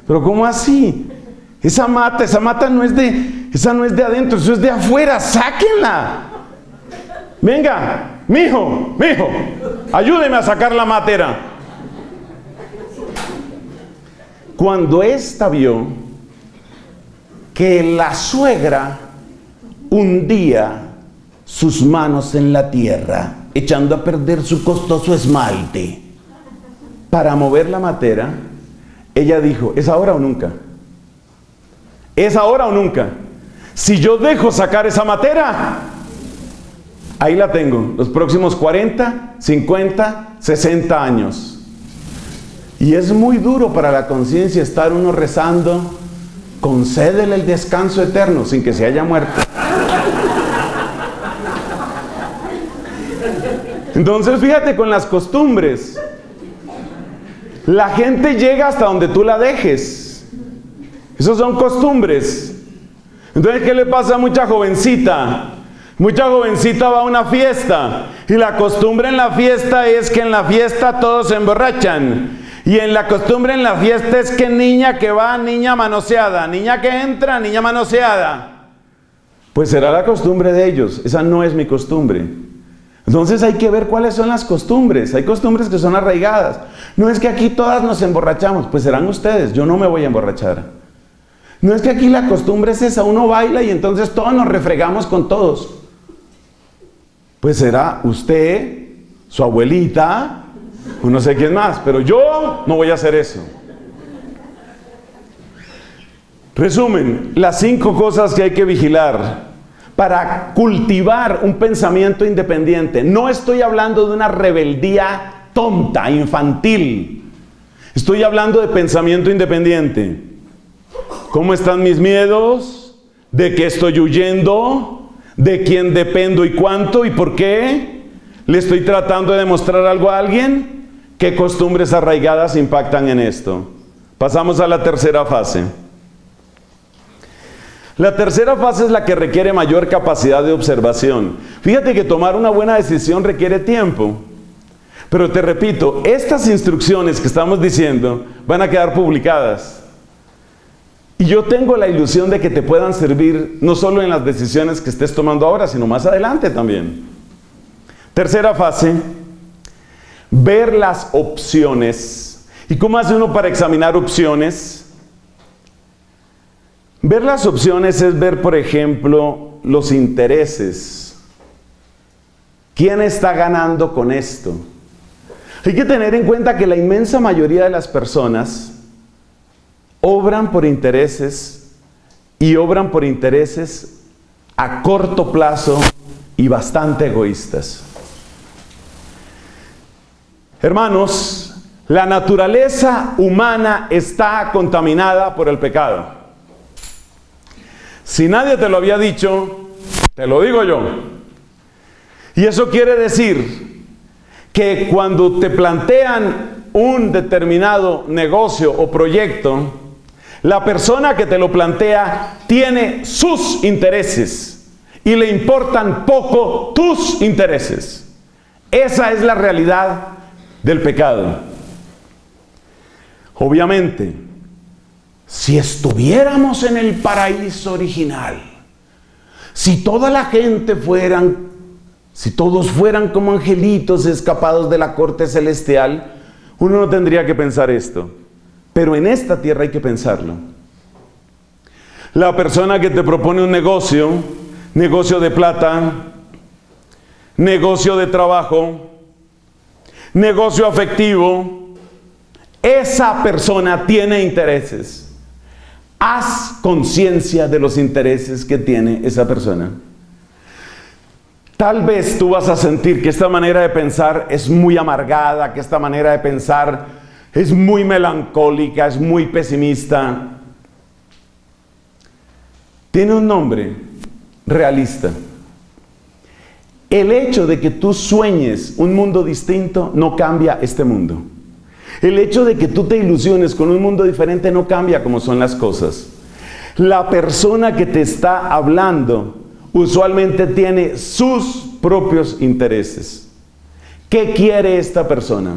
¿Pero cómo así? Esa mata no es de adentro, eso es de afuera, sáquenla. Venga, mijo, ayúdeme a sacar la matera. Cuando ésta vio que la suegra hundía sus manos en la tierra, echando a perder su costoso esmalte para mover la matera, ella dijo, ¿es ahora o nunca? ¿Es ahora o nunca? Si yo dejo sacar esa matera, ahí la tengo, los próximos 40, 50, 60 años. Y es muy duro para la conciencia estar uno rezando, concédele el descanso eterno sin que se haya muerto. Entonces fíjate con las costumbres. La gente llega hasta donde tú la dejes. Esas son costumbres. Entonces, ¿qué le pasa a mucha jovencita? Mucha jovencita va a una fiesta y la costumbre en la fiesta es que en la fiesta todos se emborrachan. Y en la costumbre en la fiesta es que niña que va, niña manoseada. Niña que entra, niña manoseada. Pues será la costumbre de ellos. Esa no es mi costumbre. Entonces hay que ver cuáles son las costumbres. Hay costumbres que son arraigadas. No es que aquí todas nos emborrachamos. Pues serán ustedes. Yo no me voy a emborrachar. No es que aquí la costumbre es esa. Uno baila y entonces todos nos refregamos con todos. Pues será usted, su abuelita, o no sé quién más. Pero yo no voy a hacer eso. Resumen, las 5 cosas que hay que vigilar para cultivar un pensamiento independiente. No estoy hablando de una rebeldía tonta, infantil. Estoy hablando de pensamiento independiente. ¿Cómo están mis miedos? ¿De qué estoy huyendo? ¿De quién dependo y cuánto y por qué? ¿Le estoy tratando de demostrar algo a alguien? ¿Qué costumbres arraigadas impactan en esto? Pasamos a la tercera fase. La tercera fase es la que requiere mayor capacidad de observación. Fíjate que tomar una buena decisión requiere tiempo. Pero te repito, estas instrucciones que estamos diciendo van a quedar publicadas. Y yo tengo la ilusión de que te puedan servir no solo en las decisiones que estés tomando ahora, sino más adelante también. Tercera fase, ver las opciones. ¿Y cómo hace uno para examinar opciones? Ver las opciones es ver, por ejemplo, los intereses. ¿Quién está ganando con esto? Hay que tener en cuenta que la inmensa mayoría de las personas obran por intereses y obran por intereses a corto plazo y bastante egoístas. Hermanos, la naturaleza humana está contaminada por el pecado. Si nadie te lo había dicho, te lo digo yo. Y eso quiere decir que cuando te plantean un determinado negocio o proyecto, la persona que te lo plantea tiene sus intereses y le importan poco tus intereses. Esa es la realidad del pecado. Obviamente, si estuviéramos en el paraíso original, si toda la gente si todos fueran como angelitos escapados de la corte celestial, uno no tendría que pensar esto. Pero en esta tierra hay que pensarlo. La persona que te propone un negocio, negocio de plata, negocio de trabajo, negocio afectivo, esa persona tiene intereses. Haz conciencia de los intereses que tiene esa persona. Tal vez tú vas a sentir que esta manera de pensar es muy amargada, que esta manera de pensar es muy melancólica, es muy pesimista. Tiene un nombre: realista. El hecho de que tú sueñes un mundo distinto no cambia este mundo. El hecho de que tú te ilusiones con un mundo diferente no cambia cómo son las cosas. La persona que te está hablando usualmente tiene sus propios intereses. ¿Qué quiere esta persona?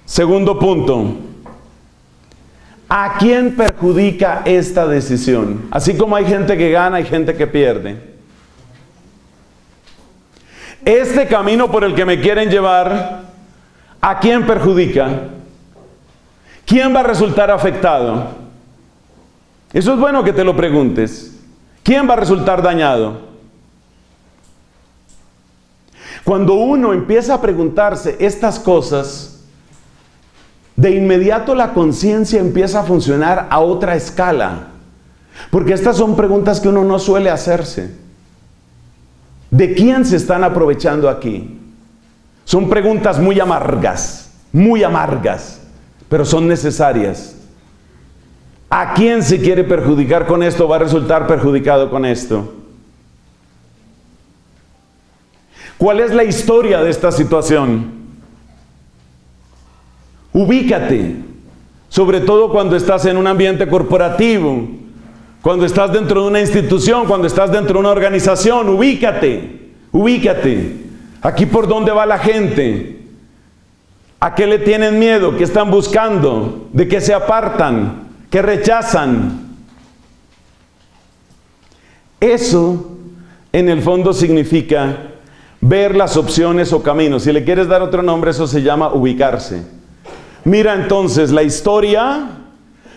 Segundo punto. ¿A quién perjudica esta decisión? Así como hay gente que gana, hay gente que pierde. Este camino por el que me quieren llevar, ¿a quién perjudica? ¿Quién va a resultar afectado? Eso es bueno que te lo preguntes. ¿Quién va a resultar dañado? Cuando uno empieza a preguntarse estas cosas, de inmediato la conciencia empieza a funcionar a otra escala. Porque estas son preguntas que uno no suele hacerse. ¿De quién se están aprovechando aquí? Son preguntas muy amargas, pero son necesarias. ¿A quién se quiere perjudicar con esto? ¿Va a resultar perjudicado con esto? ¿Cuál es la historia de esta situación? Ubícate, sobre todo cuando estás en un ambiente corporativo, cuando estás dentro de una institución, cuando estás dentro de una organización. Ubícate. Aquí por dónde va la gente, a qué le tienen miedo, qué están buscando, de qué se apartan, qué rechazan. Eso en el fondo significa ver las opciones o caminos. Si le quieres dar otro nombre, eso se llama ubicarse. Mira entonces la historia,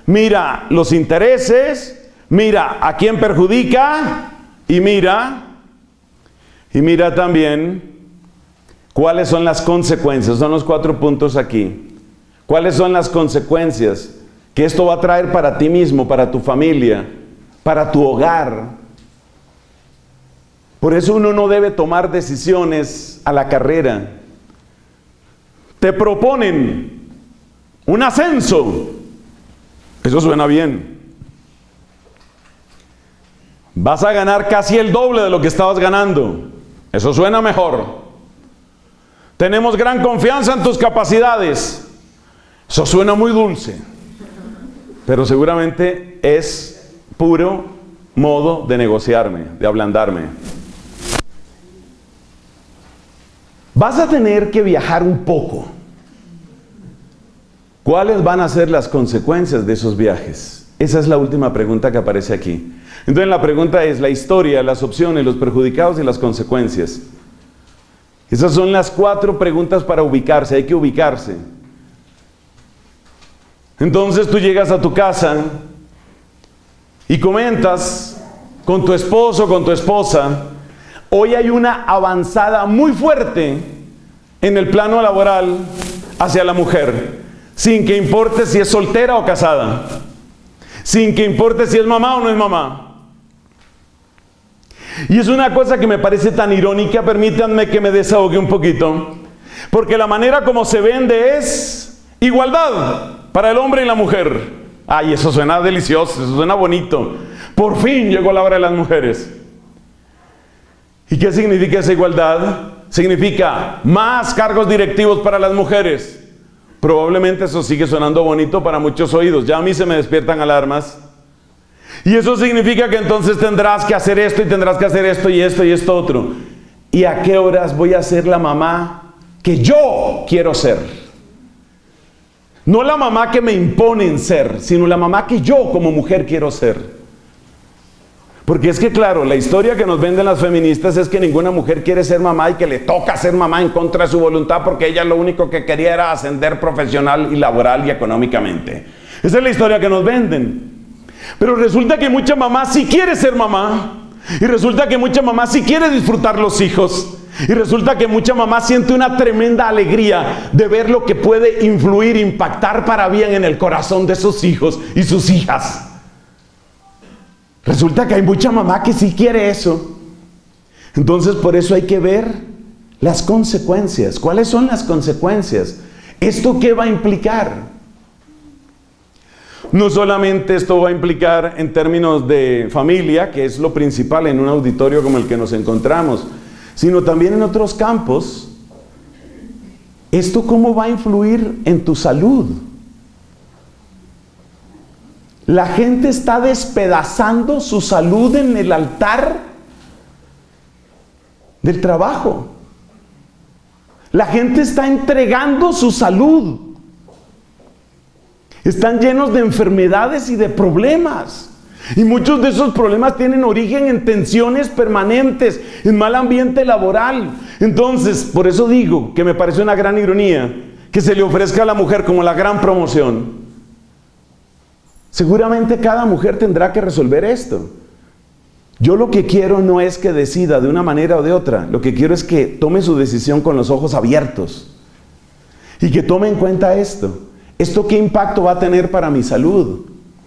mira los intereses, mira a quién perjudica y mira también cuáles son las consecuencias. Son los 4 puntos aquí. ¿Cuáles son las consecuencias que esto va a traer para ti mismo, para tu familia, para tu hogar? Por eso uno no debe tomar decisiones a la carrera. Te proponen un ascenso. Eso suena bien. Vas a ganar casi el doble de lo que estabas ganando. Eso suena mejor. Tenemos gran confianza en tus capacidades. Eso suena muy dulce. Pero seguramente es puro modo de negociarme, de ablandarme. Vas a tener que viajar un poco. ¿Cuáles van a ser las consecuencias de esos viajes? Esa es la última pregunta que aparece aquí. Entonces la pregunta es la historia, las opciones, los perjudicados y las consecuencias. Esas son las 4 preguntas para ubicarse. Hay que ubicarse. Entonces tú llegas a tu casa y comentas con tu esposo, con tu esposa: hoy hay una avanzada muy fuerte en el plano laboral hacia la mujer, sin que importe si es soltera o casada, sin que importe si es mamá o no es mamá. Y es una cosa que me parece tan irónica, permítanme que me desahogue un poquito, porque la manera como se vende es igualdad para el hombre y la mujer. Ay, eso suena delicioso, eso suena bonito. Por fin llegó la hora de las mujeres. ¿Y qué significa esa igualdad? significa más cargos directivos para las mujeres. Probablemente eso sigue sonando bonito para muchos oídos. Ya a mí se me despiertan alarmas. Y eso significa que entonces tendrás que hacer esto y tendrás que hacer esto y esto y esto otro. ¿Y a qué horas voy a ser la mamá que yo quiero ser? No la mamá que me imponen ser, sino la mamá que yo como mujer quiero ser. Porque es que claro, la historia que nos venden las feministas es que ninguna mujer quiere ser mamá y que le toca ser mamá en contra de su voluntad porque ella lo único que quería era ascender profesional y laboral y económicamente. Esa es la historia que nos venden. Pero resulta que mucha mamá sí quiere ser mamá. Y resulta que mucha mamá sí quiere disfrutar los hijos. Y resulta que mucha mamá siente una tremenda alegría de ver lo que puede influir, impactar para bien en el corazón de sus hijos y sus hijas. Resulta que hay mucha mamá que sí quiere eso. Entonces por eso hay que ver las consecuencias. ¿Cuáles son las consecuencias? ¿Esto qué va a implicar? No solamente esto va a implicar en términos de familia, que es lo principal en un auditorio como el que nos encontramos, sino también en otros campos. ¿Esto cómo va a influir en tu salud? La gente está despedazando su salud en el altar del trabajo. La gente está entregando su salud. Están llenos de enfermedades y de problemas. Y muchos de esos problemas tienen origen en tensiones permanentes, en mal ambiente laboral. Entonces, por eso digo que me parece una gran ironía que se le ofrezca a la mujer como la gran promoción. Seguramente cada mujer tendrá que resolver esto. Yo lo que quiero no es que decida de una manera o de otra. Lo que quiero es que tome su decisión con los ojos abiertos. Y que tome en cuenta esto. ¿Esto qué impacto va a tener para mi salud?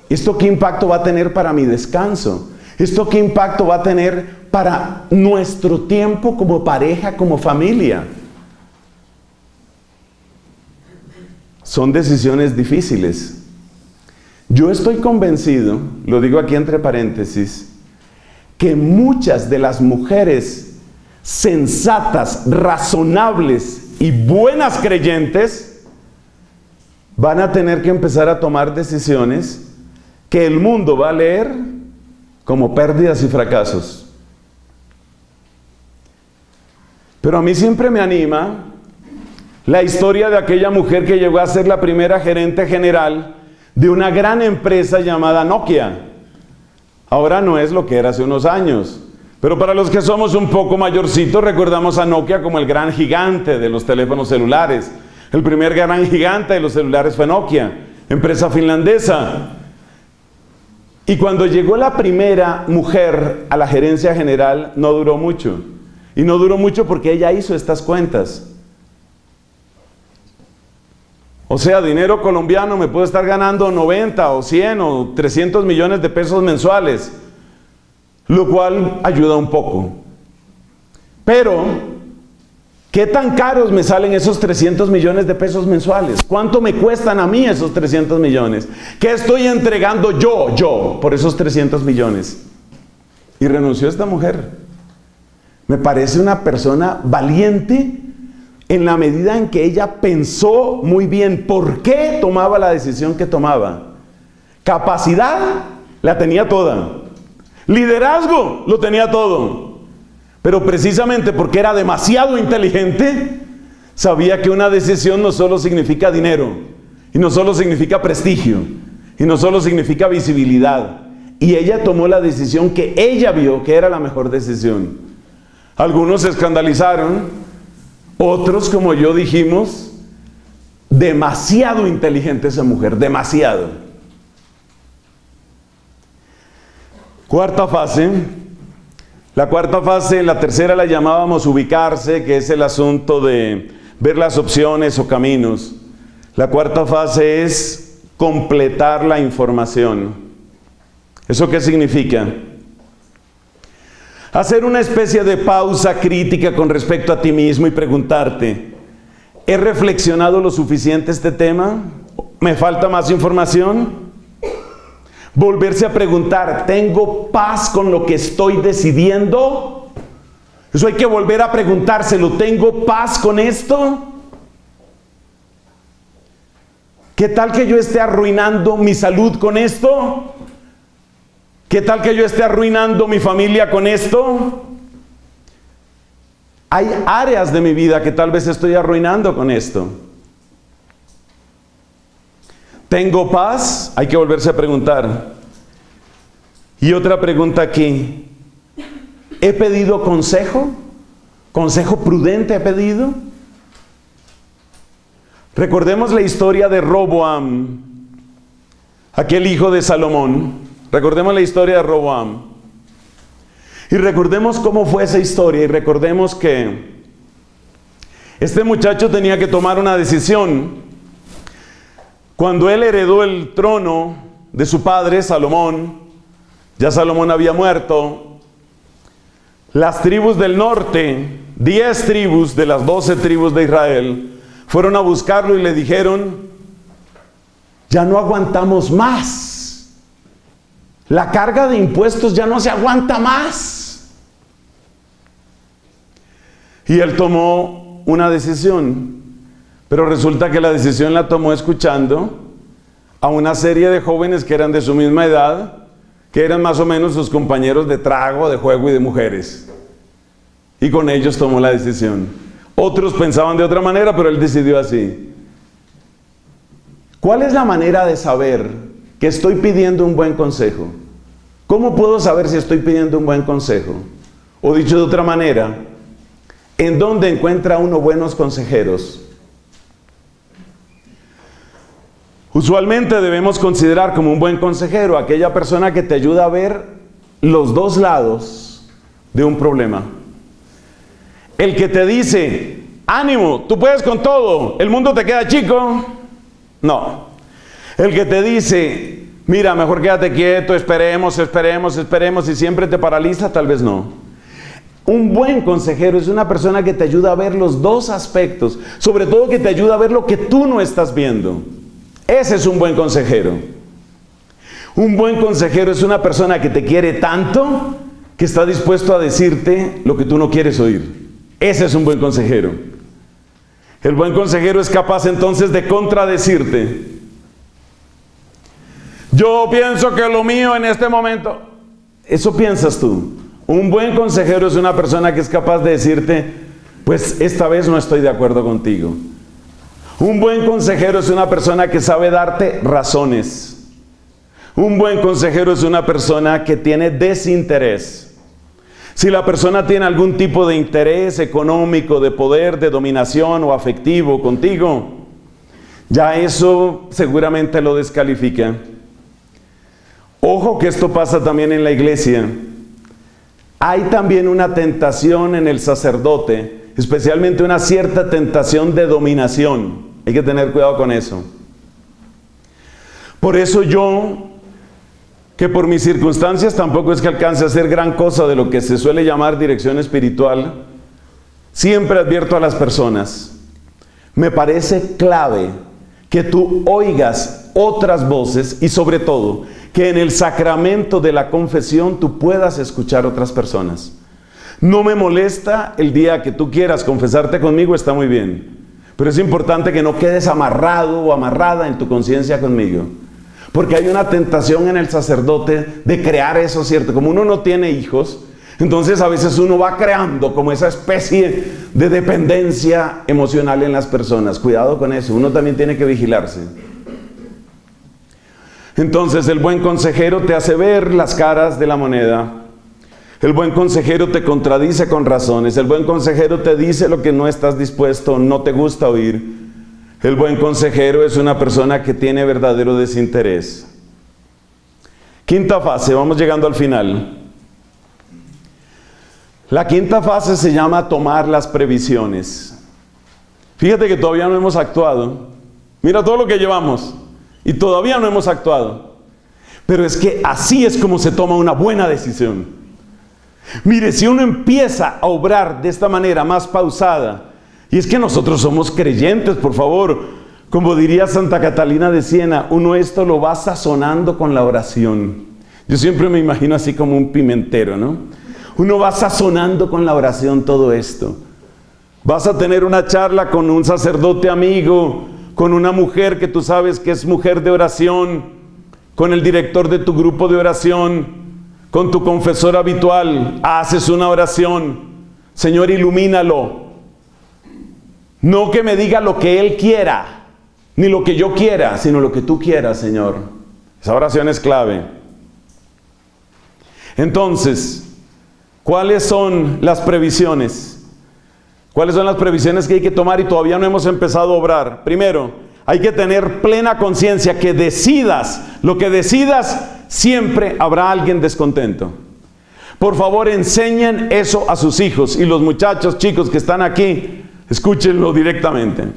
¿Esto qué impacto va a tener para mi descanso? ¿Esto qué impacto va a tener para nuestro tiempo como pareja, como familia? Son decisiones difíciles. Yo estoy convencido, lo digo aquí entre paréntesis, que muchas de las mujeres sensatas, razonables y buenas creyentes van a tener que empezar a tomar decisiones que el mundo va a leer como pérdidas y fracasos. Pero a mí siempre me anima la historia de aquella mujer que llegó a ser la primera gerente general de una gran empresa llamada Nokia. Ahora no es lo que era hace unos años, pero para los que somos un poco mayorcitos recordamos a Nokia como el gran gigante de los teléfonos celulares. El primer gran gigante de los celulares fue Nokia, empresa finlandesa. Y cuando llegó la primera mujer a la gerencia general, no duró mucho. Y no duró mucho porque ella hizo estas cuentas. O sea, dinero colombiano me puede estar ganando 90 o 100 o 300 millones de pesos mensuales, lo cual ayuda un poco. Pero, ¿qué tan caros me salen esos 300 millones de pesos mensuales? ¿Cuánto me cuestan a mí esos 300 millones? ¿Qué estoy entregando yo por esos 300 millones? Y renunció esta mujer. Me parece una persona valiente en la medida en que ella pensó muy bien por qué tomaba la decisión que tomaba. Capacidad la tenía toda. Liderazgo lo tenía todo. Pero precisamente porque era demasiado inteligente, sabía que una decisión no solo significa dinero, y no solo significa prestigio, y no solo significa visibilidad. Y ella tomó la decisión que ella vio que era la mejor decisión. Algunos se escandalizaron. Otros, como yo, dijimos, demasiado inteligente esa mujer, demasiado. Cuarta fase. La cuarta fase, la tercera la llamábamos ubicarse, que es el asunto de ver las opciones o caminos. La cuarta fase es completar la información. ¿Eso qué significa? Hacer una especie de pausa crítica con respecto a ti mismo y preguntarte, ¿he reflexionado lo suficiente este tema? ¿Me falta más información? Volverse a preguntar, ¿tengo paz con lo que estoy decidiendo? Eso hay que volver a preguntárselo. ¿Tengo paz con esto? ¿Qué tal que yo esté arruinando mi salud con esto? ¿Qué tal que yo esté arruinando mi familia con esto? Hay áreas de mi vida que tal vez estoy arruinando con esto. ¿Tengo paz? Hay que volverse a preguntar. Y otra pregunta aquí. ¿He pedido consejo? ¿Consejo prudente he pedido? Recordemos la historia de Roboam, aquel hijo de Salomón. Recordemos la historia de Roboam. Y recordemos cómo fue esa historia. Y recordemos que este muchacho tenía que tomar una decisión. Cuando él heredó el trono de su padre, Salomón, ya Salomón había muerto. Las tribus del norte, 10 tribus de las 12 tribus de Israel, fueron a buscarlo y le dijeron: ya no aguantamos más. La carga de impuestos ya no se aguanta más. Y él tomó una decisión, pero resulta que la decisión la tomó escuchando a una serie de jóvenes que eran de su misma edad, que eran más o menos sus compañeros de trago, de juego y de mujeres. Y con ellos tomó la decisión. Otros pensaban de otra manera, pero él decidió así. ¿Cuál es la manera de saber que estoy pidiendo un buen consejo? ¿Cómo puedo saber si estoy pidiendo un buen consejo? O dicho de otra manera, ¿en dónde encuentra uno buenos consejeros? Usualmente debemos considerar como un buen consejero aquella persona que te ayuda a ver los dos lados de un problema. El que te dice: ánimo, tú puedes con todo, el mundo te queda chico. No. El que te dice: mira, mejor quédate quieto, esperemos y siempre te paraliza, tal vez no. Un buen consejero es una persona que te ayuda a ver los dos aspectos, sobre todo que te ayuda a ver lo que tú no estás viendo. Ese es un buen consejero. Un buen consejero es una persona que te quiere tanto que está dispuesto a decirte lo que tú no quieres oír. Ese es un buen consejero. El buen consejero es capaz entonces de contradecirte. Yo pienso que lo mío en este momento... Eso piensas tú. Un buen consejero es una persona que es capaz de decirte: pues esta vez no estoy de acuerdo contigo. Un buen consejero es una persona que sabe darte razones. Un buen consejero es una persona que tiene desinterés. Si la persona tiene algún tipo de interés económico, de poder, de dominación o afectivo contigo, ya eso seguramente lo descalifica. Ojo que esto pasa también en la iglesia. Hay también una tentación en el sacerdote, especialmente una cierta tentación de dominación. Hay que tener cuidado con eso. Por eso yo, que por mis circunstancias tampoco es que alcance a hacer gran cosa de lo que se suele llamar dirección espiritual, siempre advierto a las personas: me parece clave que tú oigas otras voces y sobre todo que en el sacramento de la confesión tú puedas escuchar otras personas. No me molesta el día que tú quieras confesarte conmigo, está muy bien. Pero es importante que no quedes amarrado o amarrada en tu conciencia conmigo. Porque hay una tentación en el sacerdote de crear eso, ¿cierto? Como uno no tiene hijos, entonces a veces uno va creando como esa especie de dependencia emocional en las personas. Cuidado con eso, uno también tiene que vigilarse. Entonces el buen consejero te hace ver las caras de la moneda. El buen consejero te contradice con razones. El buen consejero te dice lo que no estás dispuesto, no te gusta oír. El buen consejero es una persona que tiene verdadero desinterés. Quinta fase, vamos llegando al final. La quinta fase se llama tomar las previsiones. Fíjate que todavía no hemos actuado. Mira todo lo que llevamos y todavía no hemos actuado. Pero es que así es como se toma una buena decisión. Mire, si uno empieza a obrar de esta manera más pausada, y es que nosotros somos creyentes, por favor, como diría Santa Catalina de Siena, uno esto lo va sazonando con la oración. Yo siempre me imagino así como un pimentero, ¿no? Uno va sazonando con la oración todo esto. Vas a tener una charla con un sacerdote amigo, con una mujer que tú sabes que es mujer de oración, con el director de tu grupo de oración, con tu confesor habitual. Haces una oración. Señor, ilumínalo. No que me diga lo que Él quiera, ni lo que yo quiera, sino lo que tú quieras, Señor. Esa oración es clave. Entonces, ¿cuáles son las previsiones? ¿Cuáles son las previsiones que hay que tomar y todavía no hemos empezado a obrar? Primero, hay que tener plena conciencia que decidas, lo que decidas, siempre habrá alguien descontento. Por favor, enseñen eso a sus hijos, y los muchachos, chicos que están aquí, escúchenlo directamente.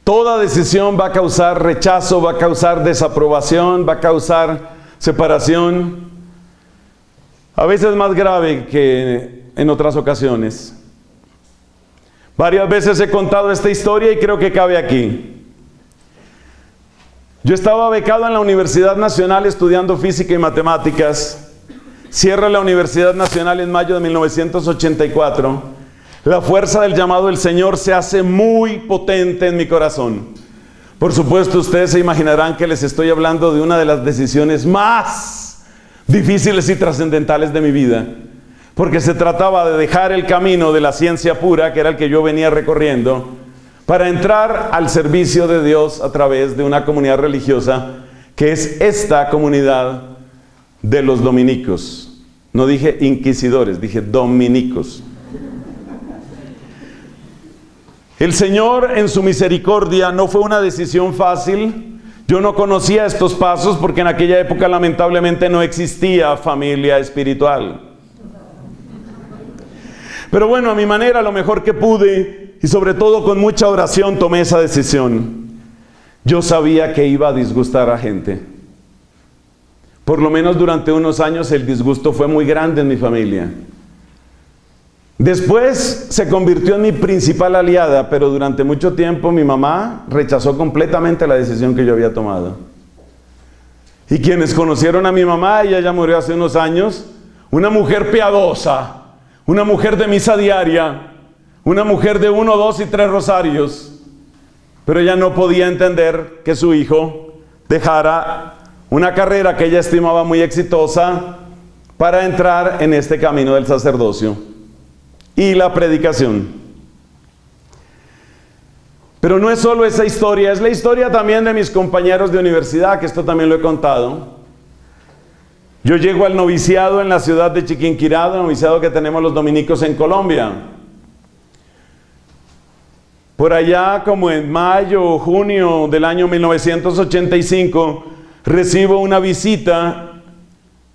Toda decisión va a causar rechazo, va a causar desaprobación, va a causar separación, a veces más grave que en otras ocasiones. Varias veces he contado esta historia y creo que cabe aquí. Yo estaba becado en la Universidad Nacional estudiando física y matemáticas. Cierro la Universidad Nacional en mayo de 1984. La fuerza del llamado del Señor se hace muy potente en mi corazón. Por supuesto, ustedes se imaginarán que les estoy hablando de una de las decisiones más difíciles y trascendentales de mi vida, porque se trataba de dejar el camino de la ciencia pura, que era el que yo venía recorriendo, para entrar al servicio de Dios a través de una comunidad religiosa, que es esta comunidad de los dominicos. No dije inquisidores, dije dominicos. El Señor, en su misericordia, no fue una decisión fácil. Yo no conocía estos pasos porque en aquella época lamentablemente no existía familia espiritual. Pero bueno, a mi manera, lo mejor que pude, y sobre todo con mucha oración, tomé esa decisión. Yo sabía que iba a disgustar a gente. Por lo menos durante unos años el disgusto fue muy grande en mi familia. Después se convirtió en mi principal aliada, pero durante mucho tiempo mi mamá rechazó completamente la decisión que yo había tomado. Y quienes conocieron a mi mamá, ella ya murió hace unos años, una mujer piadosa, una mujer de misa diaria, una mujer de 1, 2 y 3 rosarios, pero ella no podía entender que su hijo dejara una carrera que ella estimaba muy exitosa para entrar en este camino del sacerdocio y la predicación. Pero no es solo esa historia, es la historia también de mis compañeros de universidad, que esto también lo he contado. Yo llego al noviciado en la ciudad de Chiquinquirá, el noviciado que tenemos los dominicos en Colombia. Por allá, como en mayo o junio del año 1985, recibo una visita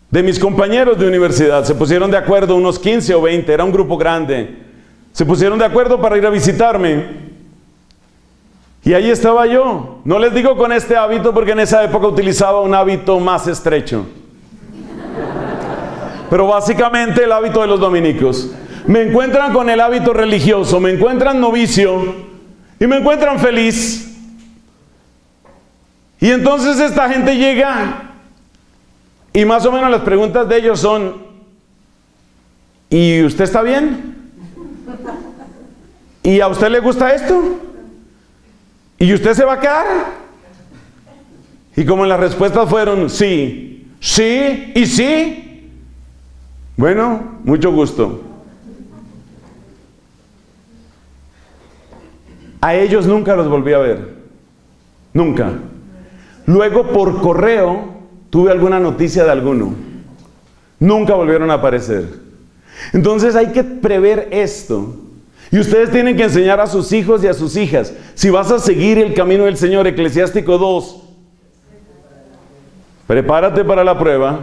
de mis compañeros de universidad. Se pusieron de acuerdo, unos 15 o 20, era un grupo grande. Se pusieron de acuerdo para ir a visitarme. Y ahí estaba yo. No les digo con este hábito porque en esa época utilizaba un hábito más estrecho. Pero básicamente el hábito de los dominicos. Me encuentran con el hábito religioso, me encuentran novicio y me encuentran feliz. Y entonces esta gente llega y más o menos las preguntas de ellos son: ¿y usted está bien? ¿Y a usted le gusta esto? ¿Y usted se va a quedar? Y como las respuestas fueron sí, sí y sí, bueno, mucho gusto. A ellos nunca los volví a ver. Nunca. Luego por correo tuve alguna noticia de alguno. Nunca volvieron a aparecer. Entonces hay que prever esto. Y ustedes tienen que enseñar a sus hijos y a sus hijas. Si vas a seguir el camino del Señor, Eclesiástico 2, prepárate para la prueba.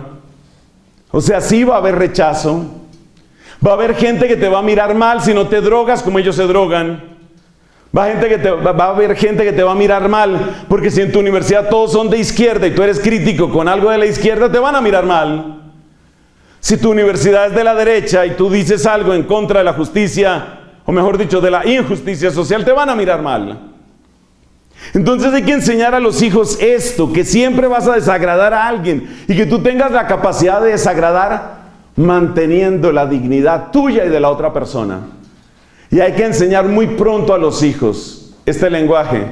O sea, sí va a haber rechazo. Va a haber gente que te va a mirar mal si no te drogas como ellos se drogan. Va a haber gente que te va a mirar mal, porque si en tu universidad todos son de izquierda y tú eres crítico con algo de la izquierda, te van a mirar mal. Si tu universidad es de la derecha y tú dices algo en contra de la justicia, o mejor dicho, de la injusticia social, te van a mirar mal. Entonces hay que enseñar a los hijos esto, que siempre vas a desagradar a alguien y que tú tengas la capacidad de desagradar manteniendo la dignidad tuya y de la otra persona. Y hay que enseñar muy pronto a los hijos este lenguaje.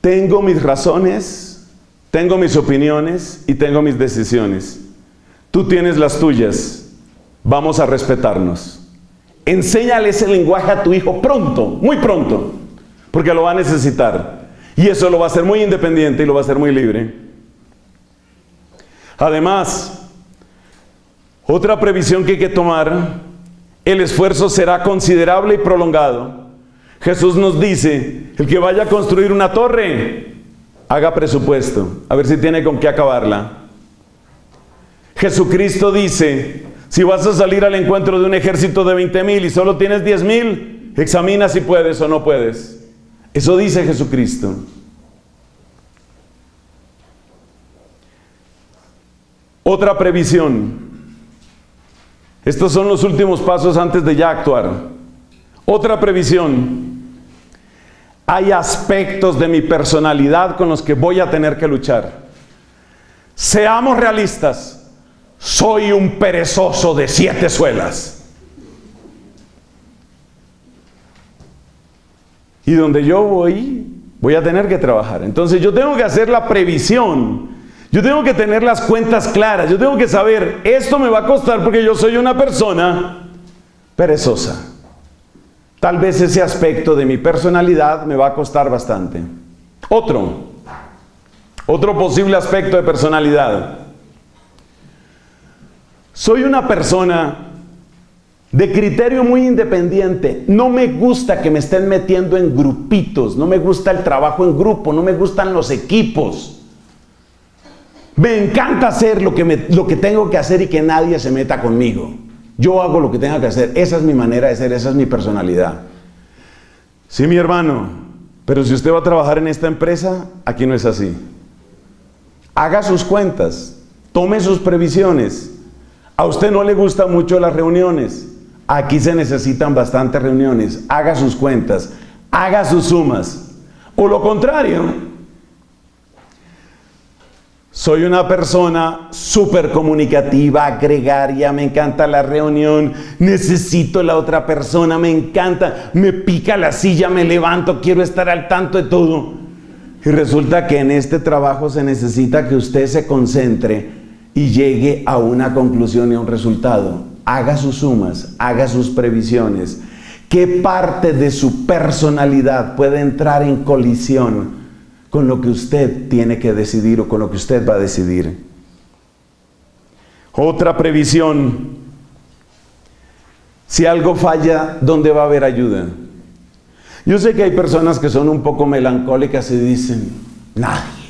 Tengo mis razones, tengo mis opiniones y tengo mis decisiones. Tú tienes las tuyas. Vamos a respetarnos. Enséñale ese lenguaje a tu hijo pronto, muy pronto, porque lo va a necesitar. Y eso lo va a hacer muy independiente y lo va a hacer muy libre. Además, otra previsión que hay que tomar: el esfuerzo será considerable y prolongado. Jesús nos dice: el que vaya a construir una torre, haga presupuesto, a ver si tiene con qué acabarla. Jesucristo dice: si vas a salir al encuentro de un ejército de 20,000 y solo tienes 10,000, examina si puedes o no puedes. Eso dice Jesucristo. Otra previsión. Estos son los últimos pasos antes de ya actuar. Otra previsión. Hay aspectos de mi personalidad con los que voy a tener que luchar. Seamos realistas. Soy un perezoso de 7 suelas. Y donde yo voy a tener que trabajar. Entonces yo tengo que hacer la previsión. Yo tengo que tener las cuentas claras. Yo tengo que saber, esto me va a costar porque yo soy una persona perezosa. Tal vez ese aspecto de mi personalidad me va a costar bastante. Otro posible aspecto de personalidad. Soy una persona de criterio muy independiente. No me gusta que me estén metiendo en grupitos. No me gusta el trabajo en grupo. No me gustan los equipos. Me encanta hacer lo que tengo que hacer y que nadie se meta conmigo. Yo hago lo que tenga que hacer. Esa es mi manera de ser. Esa es mi personalidad. Sí, mi hermano. Pero si usted va a trabajar en esta empresa, aquí no es así. Haga sus cuentas. Tome sus previsiones. A usted no le gustan mucho las reuniones. Aquí se necesitan bastantes reuniones. Haga sus cuentas. Haga sus sumas. O lo contrario. Soy una persona súper comunicativa, gregaria, me encanta la reunión, necesito la otra persona, me encanta, me pica la silla, me levanto, quiero estar al tanto de todo. Y resulta que en este trabajo se necesita que usted se concentre y llegue a una conclusión y a un resultado. Haga sus sumas, haga sus previsiones. ¿Qué parte de su personalidad puede entrar en colisión con lo que usted tiene que decidir o con lo que usted va a decidir? Otra previsión. Si algo falla, ¿dónde va a haber ayuda? Yo sé que hay personas que son un poco melancólicas y dicen: nadie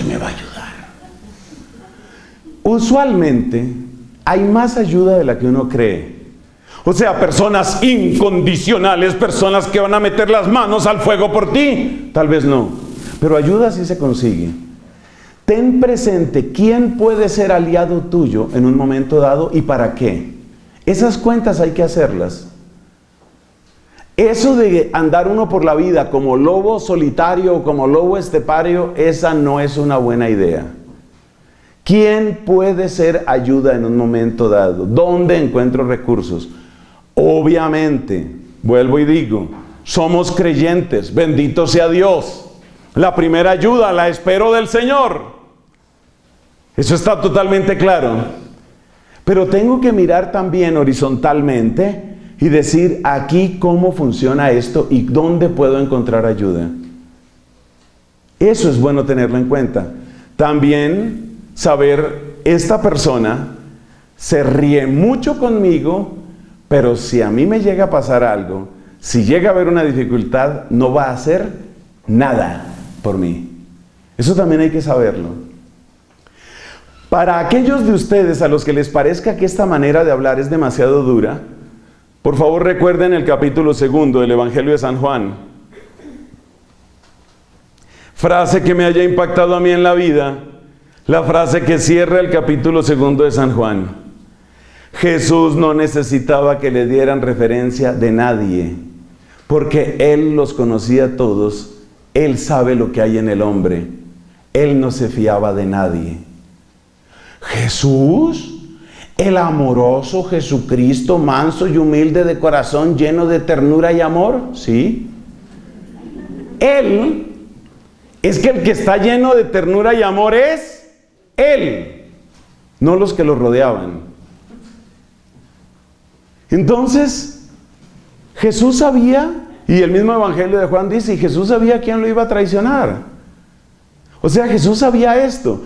me va a ayudar. Usualmente hay más ayuda de la que uno cree. O sea, personas incondicionales, personas que van a meter las manos al fuego por ti. Tal vez no, pero ayuda sí se consigue. Ten presente quién puede ser aliado tuyo en un momento dado y para qué. Esas cuentas hay que hacerlas. Eso de andar uno por la vida como lobo solitario o como lobo estepario, esa no es una buena idea. ¿Quién puede ser ayuda en un momento dado? ¿Dónde encuentro recursos? Obviamente, vuelvo y digo, somos creyentes, bendito sea Dios. La primera ayuda la espero del Señor. Eso está totalmente claro. Pero tengo que mirar también horizontalmente y decir aquí cómo funciona esto y dónde puedo encontrar ayuda. Eso es bueno tenerlo en cuenta. También saber, esta persona se ríe mucho conmigo, pero si a mí me llega a pasar algo, si llega a haber una dificultad, no va a hacer nada por mí. Eso también hay que saberlo. Para aquellos de ustedes a los que les parezca que esta manera de hablar es demasiado dura, por favor recuerden el capítulo 2 del Evangelio de San Juan. Frase que me haya impactado a mí en la vida. La frase que cierra el capítulo 2 de San Juan. Jesús no necesitaba que le dieran referencia de nadie, porque Él los conocía a todos. Él sabe lo que hay en el hombre. Él no se fiaba de nadie. Jesús, el amoroso Jesucristo, manso y humilde de corazón, lleno de ternura y amor, sí. Él, es que el que está lleno de ternura y amor es Él, no los que lo rodeaban. Entonces, Jesús sabía, y el mismo Evangelio de Juan dice, y Jesús sabía quién lo iba a traicionar. O sea, Jesús sabía esto.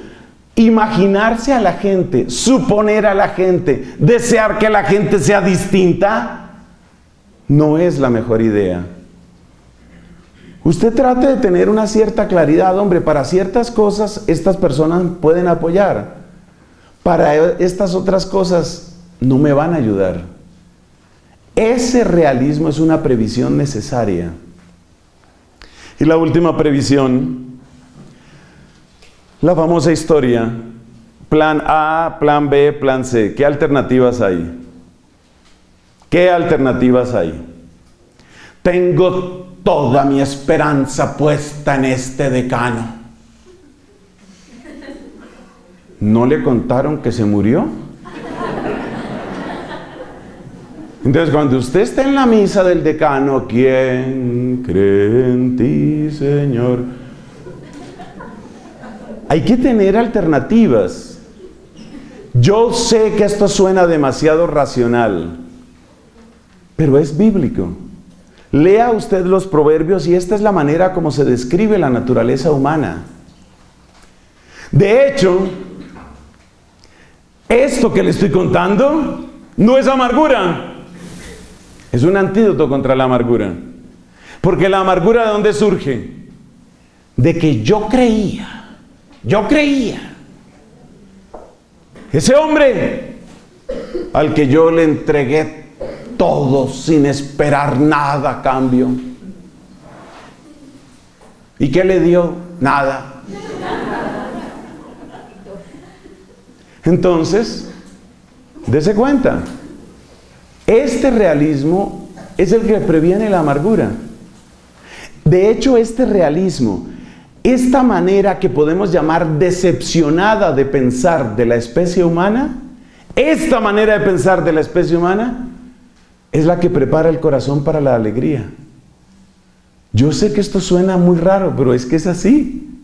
Imaginarse a la gente, suponer a la gente, desear que la gente sea distinta, no es la mejor idea. Usted trate de tener una cierta claridad, hombre, para ciertas cosas estas personas pueden apoyar. Para estas otras cosas no me van a ayudar. Ese realismo es una previsión necesaria. Y la última previsión, la famosa historia, plan A, plan B, plan C. ¿Qué alternativas hay? ¿Qué alternativas hay? Tengo toda mi esperanza puesta en este decano. ¿No le contaron que se murió? Entonces, cuando usted esté en la misa del decano, ¿quién cree en ti, Señor? Hay que tener alternativas. Yo sé que esto suena demasiado racional, pero es bíblico. Lea usted los proverbios y esta es la manera como se describe la naturaleza humana. De hecho, esto que le estoy contando no es amargura. Es un antídoto contra la amargura. Porque la amargura, ¿de dónde surge? De que yo creía. Ese hombre al que yo le entregué todo sin esperar nada a cambio. ¿Y qué le dio? Nada. Entonces, dése cuenta. Este realismo es el que previene la amargura. De hecho, este realismo, esta manera que podemos llamar decepcionada de pensar de la especie humana, esta manera de pensar de la especie humana, es la que prepara el corazón para la alegría. Yo sé que esto suena muy raro, pero es que es así.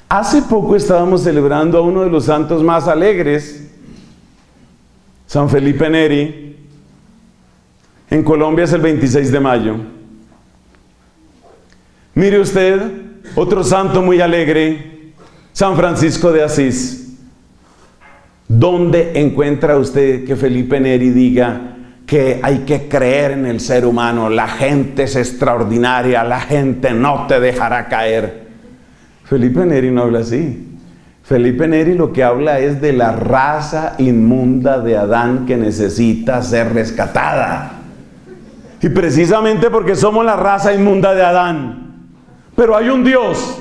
Hace poco estábamos celebrando a uno de los santos más alegres, San Felipe Neri. En Colombia es el 26 de mayo. Mire usted, otro santo muy alegre, San Francisco de Asís. ¿Dónde encuentra usted que Felipe Neri diga que hay que creer en el ser humano? La gente es extraordinaria, la gente no te dejará caer. Felipe Neri no habla así. Felipe Neri lo que habla es de la raza inmunda de Adán que necesita ser rescatada. Y precisamente porque somos la raza inmunda de Adán. Pero hay un Dios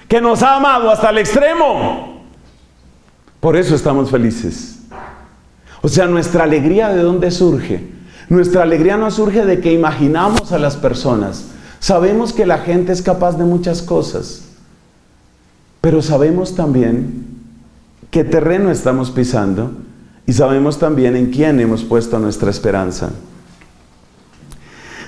que nos ha amado hasta el extremo. Por eso estamos felices. O sea, nuestra alegría, ¿de dónde surge? Nuestra alegría no surge de que imaginamos a las personas. Sabemos que la gente es capaz de muchas cosas. Pero sabemos también qué terreno estamos pisando. Y sabemos también en quién hemos puesto nuestra esperanza.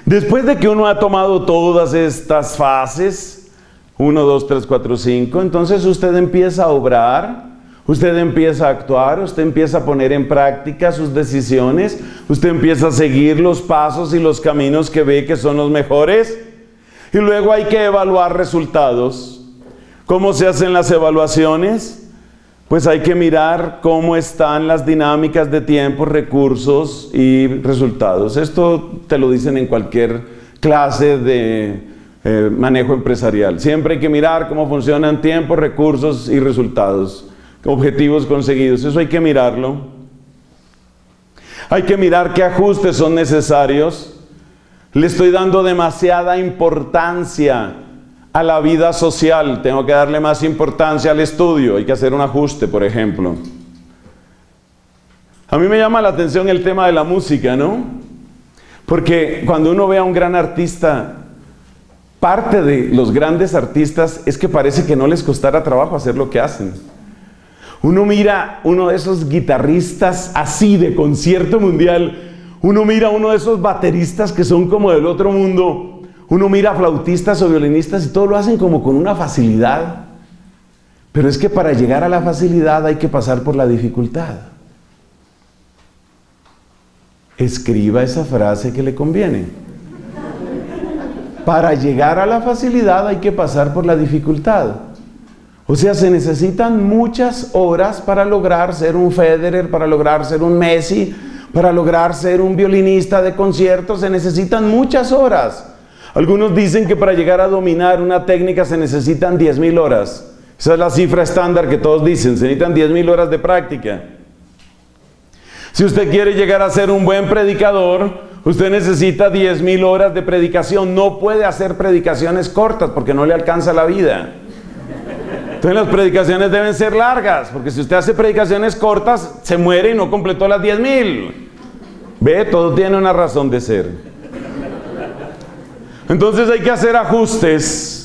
Después de que uno ha tomado todas estas fases, 1, 2, 3, 4, 5, entonces usted empieza a obrar, usted empieza a actuar, usted empieza a poner en práctica sus decisiones, usted empieza a seguir los pasos y los caminos que ve que son los mejores, y luego hay que evaluar resultados. ¿Cómo se hacen las evaluaciones? Pues hay que mirar cómo están las dinámicas de tiempo, recursos y resultados. Esto te lo dicen en cualquier clase de manejo empresarial. Siempre hay que mirar cómo funcionan tiempos, recursos y resultados. Objetivos conseguidos. Eso hay que mirarlo. Hay que mirar qué ajustes son necesarios. Le estoy dando demasiada importancia a la vida social, tengo que darle más importancia al estudio, hay que hacer un ajuste, por ejemplo. A mí me llama la atención el tema de la música, ¿no? Porque cuando uno ve a un gran artista, parte de los grandes artistas es que parece que no les costara trabajo hacer lo que hacen. Uno mira uno de esos guitarristas así de concierto mundial, uno mira uno de esos bateristas que son como del otro mundo, uno mira flautistas o violinistas y todo lo hacen como con una facilidad. Pero es que para llegar a la facilidad hay que pasar por la dificultad. Escriba esa frase que le conviene. Para llegar a la facilidad hay que pasar por la dificultad. O sea, se necesitan muchas horas para lograr ser un Federer, para lograr ser un Messi, para lograr ser un violinista de concierto. Se necesitan muchas horas. Algunos dicen que para llegar a dominar una técnica se necesitan 10.000 horas. Esa es la cifra estándar que todos dicen, se necesitan 10.000 horas de práctica. Si usted quiere llegar a ser un buen predicador, usted necesita 10.000 horas de predicación. No puede hacer predicaciones cortas porque no le alcanza la vida. Entonces las predicaciones deben ser largas, porque si usted hace predicaciones cortas, se muere y no completó las 10.000. Ve, todo tiene una razón de ser. Entonces hay que hacer ajustes.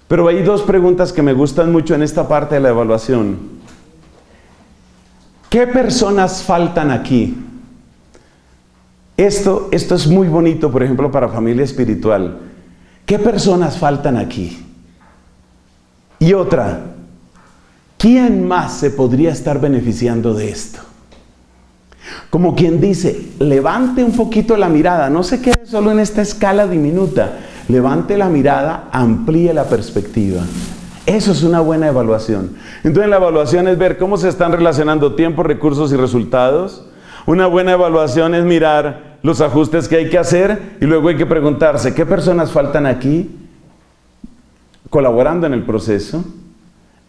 Pero hay dos preguntas que me gustan mucho en esta parte de la evaluación. ¿Qué personas faltan aquí? Esto es muy bonito, por ejemplo, para familia espiritual. ¿Qué personas faltan aquí? Y otra, ¿quién más se podría estar beneficiando de esto? Como quien dice, levante un poquito la mirada, no se quede solo en esta escala diminuta. Levante la mirada, amplíe la perspectiva. Eso es una buena evaluación. Entonces la evaluación es ver cómo se están relacionando tiempo, recursos y resultados. Una buena evaluación es mirar los ajustes que hay que hacer y luego hay que preguntarse, ¿qué personas faltan aquí colaborando en el proceso?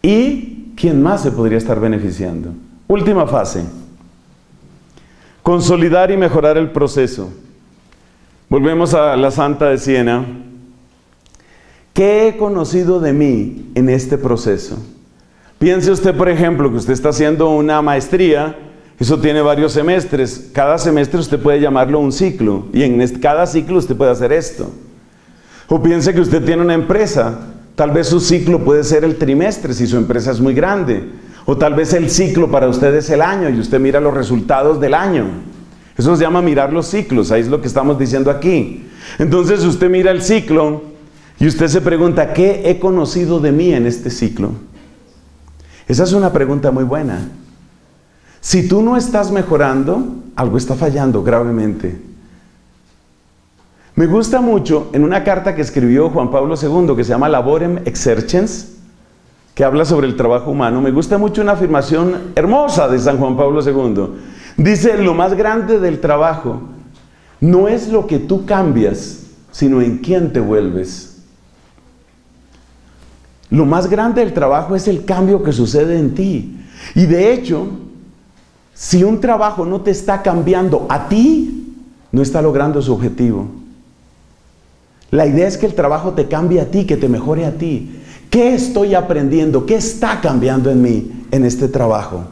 ¿Y quién más se podría estar beneficiando? Última fase. Consolidar y mejorar el proceso. Volvemos a la Santa de Siena. ¿Qué he conocido de mí en este proceso? Piense usted, por ejemplo, que usted está haciendo una maestría, eso tiene varios semestres. Cada semestre usted puede llamarlo un ciclo, y en cada ciclo usted puede hacer esto. O piense que usted tiene una empresa, tal vez su ciclo puede ser el trimestre si su empresa es muy grande. O tal vez el ciclo para usted es el año y usted mira los resultados del año. Eso se llama mirar los ciclos, ahí es lo que estamos diciendo aquí. Entonces usted mira el ciclo y usted se pregunta, ¿qué he conocido de mí en este ciclo? Esa es una pregunta muy buena. Si tú no estás mejorando, algo está fallando gravemente. Me gusta mucho en una carta que escribió Juan Pablo II que se llama Laborem Exercens, que habla sobre el trabajo humano. Me gusta mucho una afirmación hermosa de San Juan Pablo II. Dice, lo más grande del trabajo no es lo que tú cambias, sino en quién te vuelves. Lo más grande del trabajo es el cambio que sucede en ti. Y de hecho, si un trabajo no te está cambiando a ti, no está logrando su objetivo. La idea es que el trabajo te cambie a ti, que te mejore a ti. ¿Qué estoy aprendiendo? ¿Qué está cambiando en mí en este trabajo?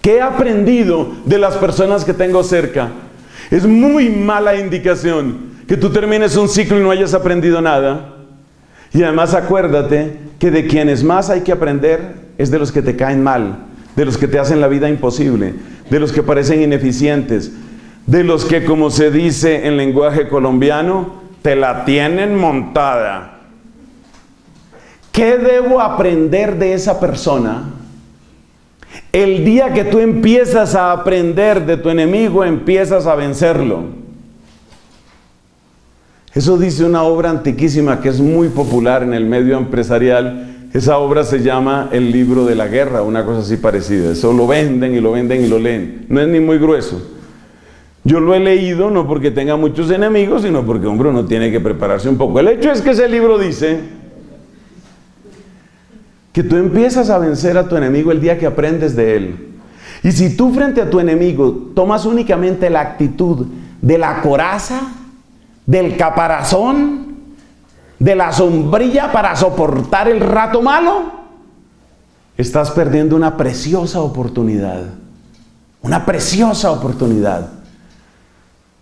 ¿Qué he aprendido de las personas que tengo cerca? Es muy mala indicación que tú termines un ciclo y no hayas aprendido nada. Y además acuérdate que de quienes más hay que aprender es de los que te caen mal, de los que te hacen la vida imposible, de los que parecen ineficientes, de los que, como se dice en lenguaje colombiano, te la tienen montada. ¿Qué debo aprender de esa persona? El día que tú empiezas a aprender de tu enemigo, empiezas a vencerlo. Eso dice una obra antiquísima que es muy popular en el medio empresarial. Esa obra se llama El libro de la guerra, una cosa así parecida. Eso lo venden y lo venden y lo leen. No es ni muy grueso. Yo lo he leído no porque tenga muchos enemigos, sino porque, hombre, uno tiene que prepararse un poco. El hecho es que ese libro dice que tú empiezas a vencer a tu enemigo el día que aprendes de él. Y si tú frente a tu enemigo tomas únicamente la actitud de la coraza, del caparazón, de la sombrilla para soportar el rato malo, estás perdiendo una preciosa oportunidad. Una preciosa oportunidad.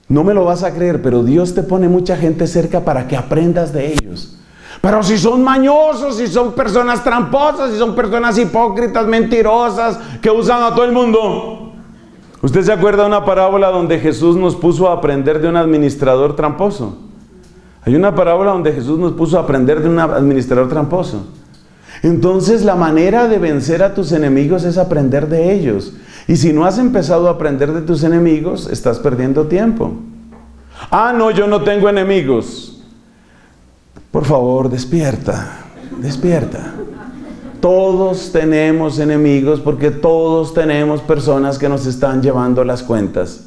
No me lo vas a creer, pero Dios te pone mucha gente cerca para que aprendas de ellos. Pero si son mañosos, si son personas tramposas, si son personas hipócritas, mentirosas, que usan a todo el mundo. ¿Usted se acuerda de una parábola donde Jesús nos puso a aprender de un administrador tramposo? Hay una parábola donde Jesús nos puso a aprender de un administrador tramposo. Entonces la manera de vencer a tus enemigos es aprender de ellos. Y si no has empezado a aprender de tus enemigos, estás perdiendo tiempo. Ah, no, yo no tengo enemigos. Por favor, despierta, despierta. Todos tenemos enemigos porque todos tenemos personas que nos están llevando las cuentas.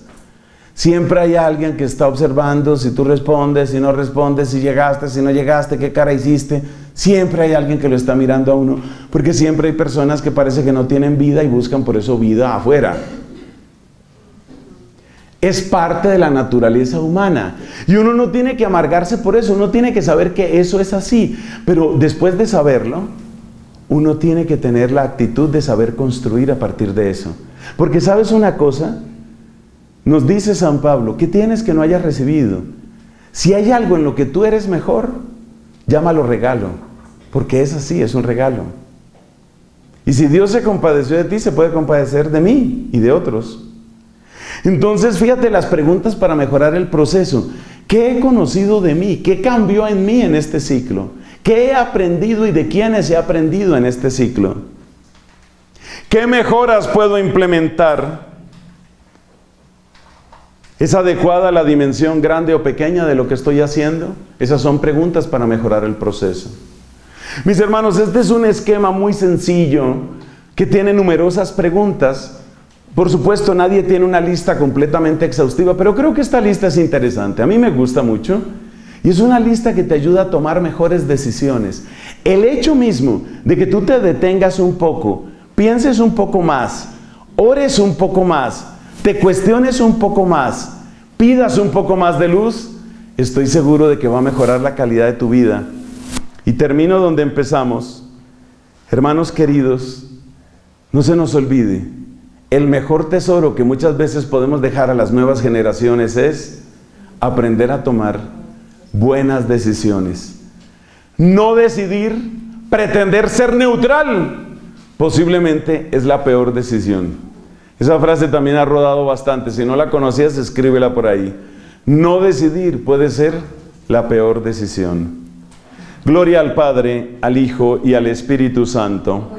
Siempre hay alguien que está observando si tú respondes, si no respondes, si llegaste, si no llegaste, qué cara hiciste. Siempre hay alguien que lo está mirando a uno, porque siempre hay personas que parece que no tienen vida y buscan por eso vida afuera. Es parte de la naturaleza humana. Y uno no tiene que amargarse por eso, uno tiene que saber que eso es así. Pero después de saberlo, uno tiene que tener la actitud de saber construir a partir de eso. Porque ¿sabes una cosa? Nos dice San Pablo, ¿qué tienes que no hayas recibido? Si hay algo en lo que tú eres mejor, llámalo regalo, porque es así, es un regalo. Y si Dios se compadeció de ti, se puede compadecer de mí y de otros. Entonces, fíjate las preguntas para mejorar el proceso. ¿Qué he conocido de mí? ¿Qué cambió en mí en este ciclo? ¿Qué he aprendido y de quiénes he aprendido en este ciclo? ¿Qué mejoras puedo implementar? ¿Es adecuada la dimensión grande o pequeña de lo que estoy haciendo? Esas son preguntas para mejorar el proceso. Mis hermanos, este es un esquema muy sencillo que tiene numerosas preguntas. Por supuesto, nadie tiene una lista completamente exhaustiva, pero creo que esta lista es interesante. A mí me gusta mucho y es una lista que te ayuda a tomar mejores decisiones. El hecho mismo de que tú te detengas un poco, pienses un poco más, ores un poco más, te cuestiones un poco más, pidas un poco más de luz, estoy seguro de que va a mejorar la calidad de tu vida. Y termino donde empezamos. Hermanos queridos, no se nos olvide, el mejor tesoro que muchas veces podemos dejar a las nuevas generaciones es aprender a tomar buenas decisiones. No decidir, pretender ser neutral, posiblemente es la peor decisión. Esa frase también ha rodado bastante. Si no la conocías, escríbela por ahí. No decidir puede ser la peor decisión. Gloria al Padre, al Hijo y al Espíritu Santo.